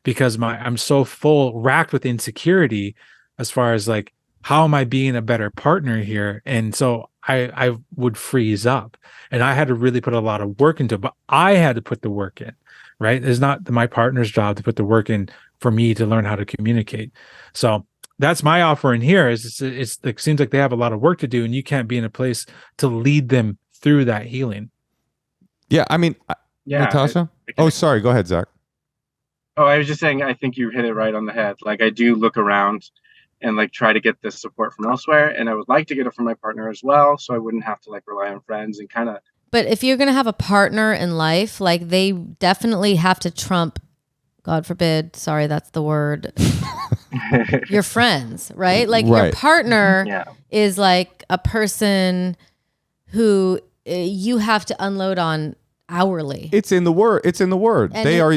because I'm so racked with insecurity as far as like, how am I being a better partner here? And so I would freeze up, and I had to really put a lot of work into it, but I had to put the work in, right? It's not my partner's job to put the work in for me to learn how to communicate. So that's my offer in here is it's it seems like they have a lot of work to do, and you can't be in a place to lead them through that healing. Yeah, I mean, Yeah. Natasha. Oh, sorry. Go ahead, Zach. Oh, I was just saying, I think you hit it right on the head. Like, I do look around and like try to get this support from elsewhere, and I would like to get it from my partner as well, so I wouldn't have to like rely on friends and kind of. But if you're gonna have a partner in life, like they definitely have to trump, God forbid, sorry, that's the word, your friends, right? Like your partner is like a person who you have to unload on hourly. It's in the word. It's in the word. And they are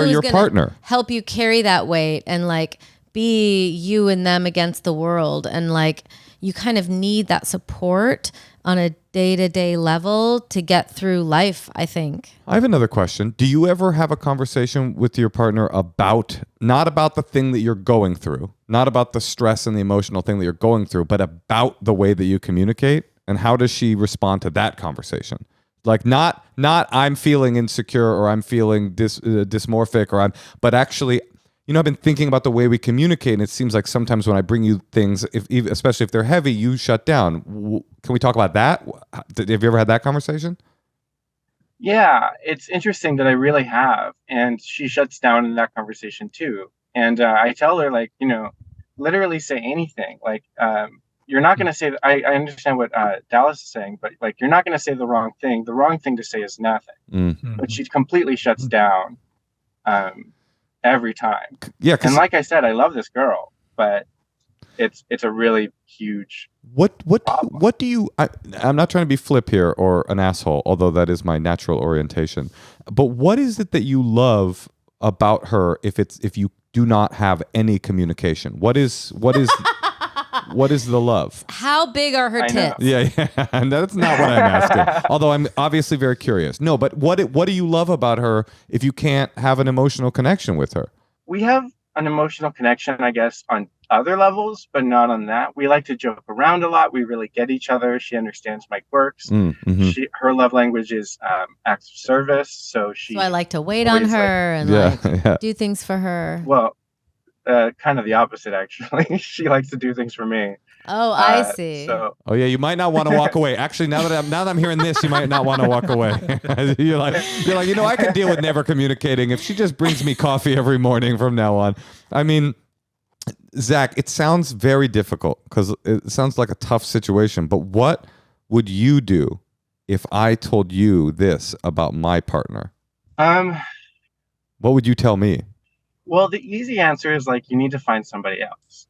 your partner. Help you carry that weight and like be you and them against the world. And like you kind of need that support on a day-to-day level to get through life, I think. I have another question. Do you ever have a conversation with your partner about, not about the thing that you're going through, not about the stress and the emotional thing that you're going through, but about the way that you communicate? And how does she respond to that conversation? Like not I'm feeling insecure or I'm feeling dysmorphic but actually, you know, I've been thinking about the way we communicate, and it seems like sometimes when I bring you things, especially if they're heavy, you shut down. Can we talk about that? Have you ever had that conversation? Yeah, it's interesting that I really have, and she shuts down in that conversation too. And I tell her, like, you know, literally say anything. Like, you're not going to say. I understand what Dallas is saying, but like, you're not going to say the wrong thing. The wrong thing to say is nothing. Mm-hmm. But she completely shuts down. Every time. Yeah. And like I said, I love this girl, but it's a really huge problem. What do you, I'm not trying to be flip here or an asshole, although that is my natural orientation, but what is it that you love about her if you do not have any communication? What is what is the love? How big are her tits? Yeah, and that's not what I'm asking. Although I'm obviously very curious. No, but what do you love about her if you can't have an emotional connection with her? We have an emotional connection, I guess, on other levels, but not on that. We like to joke around a lot. We really get each other. She understands my quirks. Mm-hmm. Her love language is acts of service. So I like to wait on her and do things for her. Well, kind of the opposite, actually. She likes to do things for me. Oh, I see. So. Oh yeah, you might not want to walk away. Actually, now that I'm hearing this, you might not want to walk away. you're like, you know, I can deal with never communicating if she just brings me coffee every morning from now on. I mean, Zach, it sounds very difficult because it sounds like a tough situation. But what would you do if I told you this about my partner? What would you tell me? Well, the easy answer is like you need to find somebody else.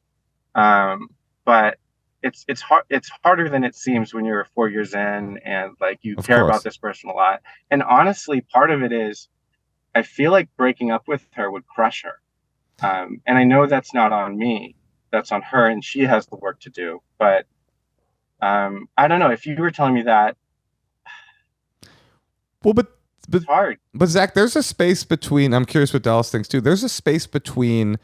But it's hard. It's harder than it seems when you're 4 years in and like you care about this person a lot. And honestly, part of it is I feel like breaking up with her would crush her. And I know that's not on me. That's on her, and she has the work to do. But I don't know if you were telling me that. Well, but it's hard. But Zach, there's a space between. I'm curious what Dallas thinks too. There's a space between.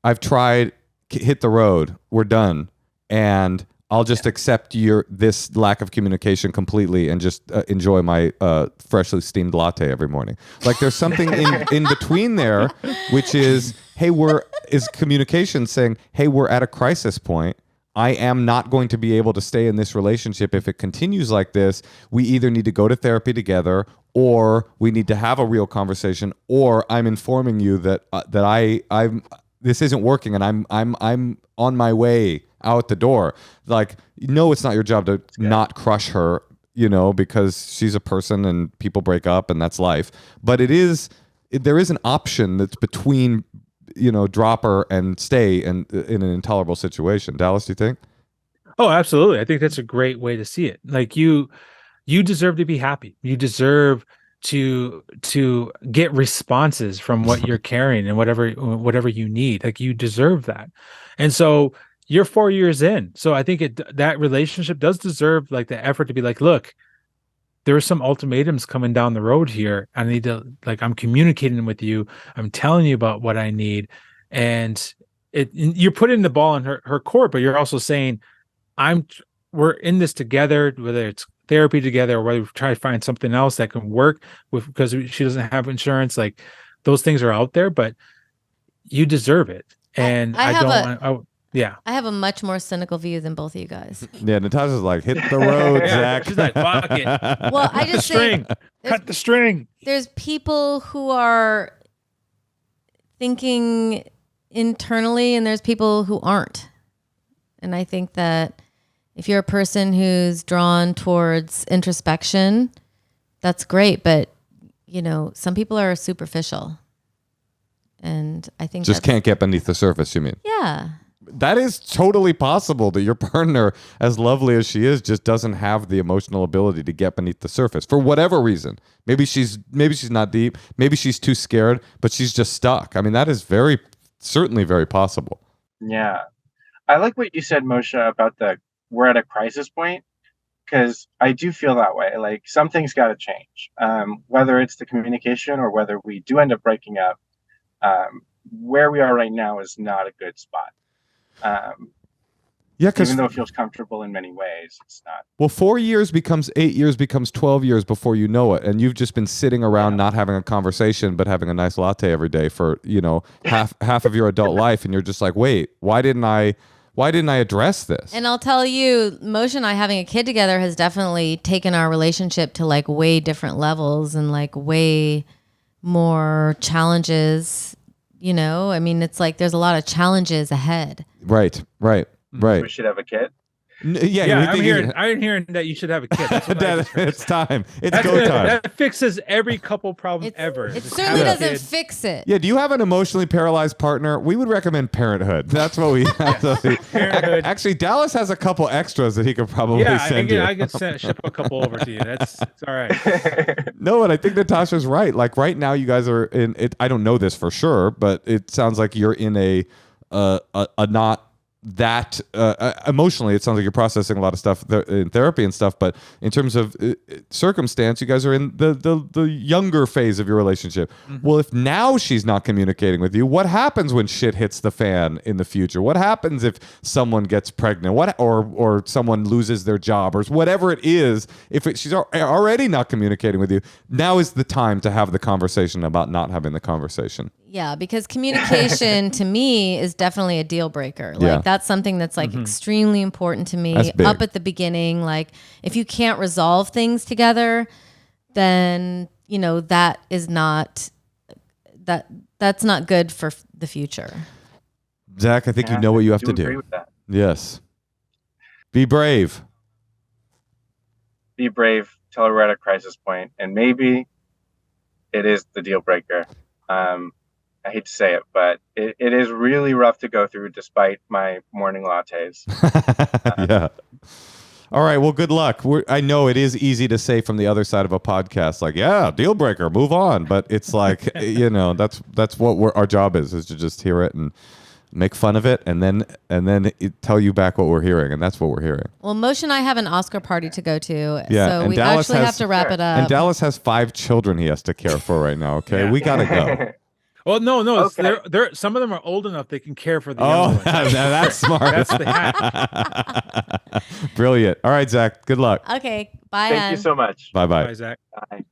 I've tried, hit the road, we're done, and I'll just accept this lack of communication completely and just enjoy my freshly steamed latte every morning. Like there's something in between there, which is, hey, is communication saying, hey, we're at a crisis point. I am not going to be able to stay in this relationship if it continues like this. We either need to go to therapy together, or we need to have a real conversation, or I'm informing you that I'm this isn't working, and I'm on my way out the door. Like, no, it's not your job to not crush her, you know, because she's a person and people break up and that's life. But there is an option that's between, you know, drop her and stay and in an intolerable situation. Dallas, do you think? Oh, absolutely. I think that's a great way to see it. Like you deserve to be happy. You deserve to get responses from what you're carrying and whatever you need. Like you deserve that. And so you're 4 years in. So I think that relationship does deserve like the effort to be like, look, there are some ultimatums coming down the road here. I need to, like, I'm communicating with you. I'm telling you about what I need. And you're putting the ball in her court, but you're also saying, we're in this together, whether it's therapy together or whether we try to find something else that can work because she doesn't have insurance. Like those things are out there, but you deserve it. And Yeah. I have a much more cynical view than both of you guys. Yeah, Natasha's like, hit the road, Yeah, Zach. she's like, fuck it. Well, I The just string. think Cut the string. there's people who are thinking internally and there's people who aren't. And I think that if you're a person who's drawn towards introspection, that's great. But, you know, some people are superficial. And I think Just can't get beneath the surface, you mean? Yeah. That is totally possible that your partner, as lovely as she is, just doesn't have the emotional ability to get beneath the surface for whatever reason. Maybe she's not deep. Maybe she's too scared, but she's just stuck. I mean, that is certainly very possible. Yeah. I like what you said, Moshe, about we're at a crisis point, because I do feel that way. Like something's got to change, whether it's the communication or whether we do end up breaking up. Where we are right now is not a good spot. Yeah, because even though it feels comfortable in many ways, it's not. Well, 4 years becomes 8 years becomes 12 years before you know it, and you've just been sitting around not having a conversation, but having a nice latte every day for half of your adult life, and you're just like, wait, why didn't I address this? And I'll tell you, Moshe and I having a kid together has definitely taken our relationship to like way different levels and like way more challenges. You know, I mean, it's like there's a lot of challenges ahead. Right. We should have a kid. Yeah, I'm hearing that you should have a kid. That's what it's time. It's go time. That fixes every couple problem ever. It certainly doesn't fix it. Yeah, do you have an emotionally paralyzed partner? We would recommend Parenthood. That's what we Parenthood. Actually, Dallas has a couple extras that he could probably send you. I could ship a couple over to you. It's all right. No, and I think Natasha's right. Like right now, you guys are in it. I don't know this for sure, but it sounds like you're in a not that emotionally, it sounds like you're processing a lot of stuff in therapy and stuff, but in terms of circumstance, you guys are in the younger phase of your relationship. Mm-hmm. Well, if now she's not communicating with you, what happens when shit hits the fan in the future? What happens if someone gets pregnant? Or someone loses their job or whatever it is? She's already not communicating with you, now is the time to have the conversation about not having the conversation. Yeah, because communication to me is definitely a deal breaker. Like that's something that's like extremely important to me up at the beginning. Like if you can't resolve things together, then you know that is not that's not good for the future. Zach, I think you know what you have to do. Agree with that. Yes. Be brave. Be brave. Tell her we're at a crisis point, and maybe it is the deal breaker. I hate to say it, but it is really rough to go through despite my morning lattes. Yeah. All right. Well, good luck. I know it is easy to say from the other side of a podcast, like, yeah, deal breaker, move on. But it's like, that's what our job is to just hear it and make fun of it and then tell you back what we're hearing. And that's what we're hearing. Well, Moshe and I have an Oscar party to go to. Yeah, so and we Dallas actually have to wrap it up. And Dallas has 5 children he has to care for right now. Okay. Yeah. We got to go. Well, no. Okay. They're some of them are old enough they can care for the young ones. That's smart. That's the hack. Brilliant. All right, Zach. Good luck. Okay. Bye. Thank you so much. Bye, Bye, Zach. Bye.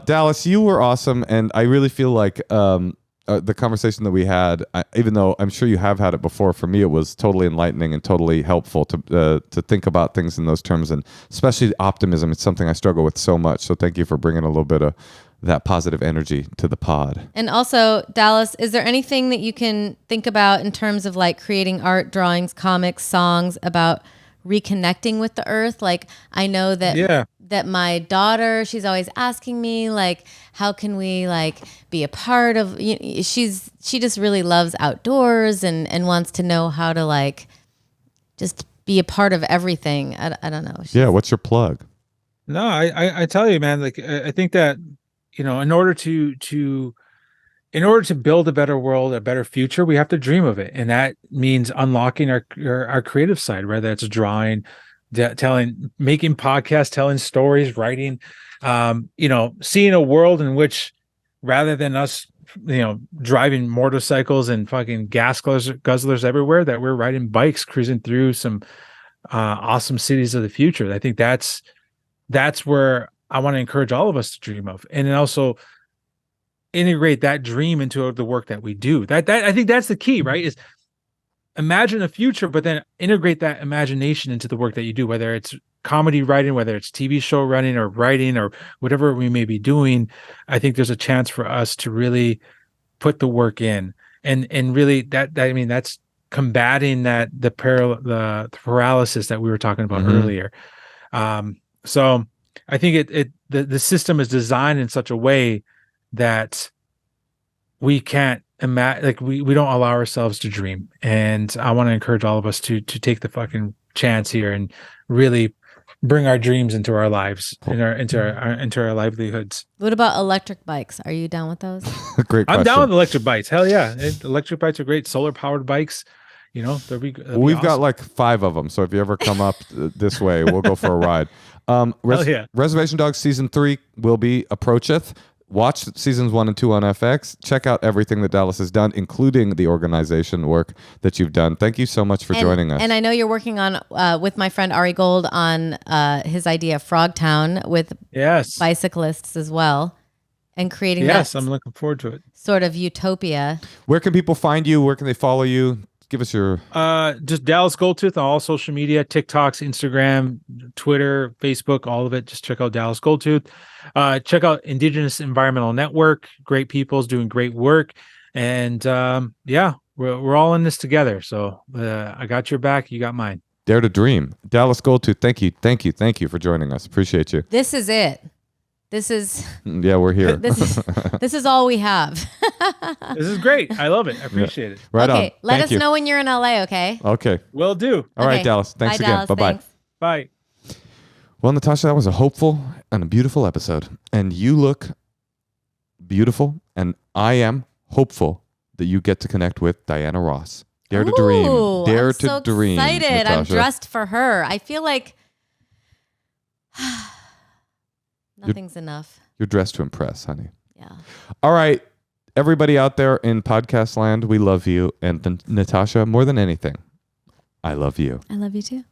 Dallas, you were awesome, and I really feel like the conversation that we had, even though I'm sure you have had it before, for me it was totally enlightening and totally helpful to think about things in those terms, and especially optimism. It's something I struggle with so much. So thank you for bringing a little bit of that positive energy to the pod. And also, Dallas, is there anything that you can think about in terms of like creating art, drawings, comics, songs about reconnecting with the earth? Like I know that my daughter, she's always asking me like, how can we like be a part of, she just really loves outdoors and wants to know how to like just be a part of everything. I don't know. What's your plug? No, I tell you, man, like I think that, in order to build a better world, a better future, we have to dream of it. And that means unlocking our creative side, whether it's drawing, making podcasts, telling stories, writing, seeing a world in which rather than us, driving motorcycles and fucking gas guzzlers everywhere, that we're riding bikes, cruising through some awesome cities of the future. I think that's where I want to encourage all of us to dream of, and then also integrate that dream into the work that we do. That I think that's the key, right? Is imagine a future, but then integrate that imagination into the work that you do, whether it's comedy writing, whether it's TV show running or writing or whatever we may be doing. I think there's a chance for us to really put the work in, and really that's combating the paralysis that we were talking about earlier. So I think the system is designed in such a way that we can't imagine, like we don't allow ourselves to dream. And I want to encourage all of us to take the fucking chance here and really bring our dreams into our lives, into our livelihoods. What about electric bikes? Are you down with those? Great question. I'm down with electric bikes. Hell yeah. Electric bikes are great. Solar powered bikes. We've awesome. Got like 5 of them. So if you ever come up this way, we'll go for a ride. Reservation Dogs season 3 will be approacheth. Watch seasons 1 and 2 on FX. Check out everything that Dallas has done, including the organization work that you've done. Thank you so much for joining us. And I know you're working on with my friend Ari Gold on his idea of FOGTOWN with bicyclists as well, and creating that. I'm looking forward to it. Sort of utopia. Where can people find you? Where can they follow you? Give us your just Dallas Goldtooth on all social media, TikToks, Instagram, Twitter, Facebook, all of it. Just check out Dallas Goldtooth. Check out Indigenous Environmental Network. Great people's doing great work. And we're all in this together. So I got your back, you got mine. Dare to dream. Dallas Goldtooth, thank you for joining us. Appreciate you. This is it. This is we're here. This is all we have. This is great. I love it. I appreciate it. Right okay, on. let us know when you're in LA, okay? Okay. Will do. All right, Dallas. Thanks Bye, again. Dallas. Bye-bye. Thanks. Bye. Well, Natasha, that was a hopeful and a beautiful episode. And you look beautiful, and I am hopeful that you get to connect with Diana Ross. Dare to dream. Dare I'm to so dream. Excited. Natasha. I'm dressed for her. I feel like nothing's enough. You're dressed to impress, honey. Yeah. All right. Everybody out there in podcast land, we love you. And Natasha, more than anything, I love you. I love you too.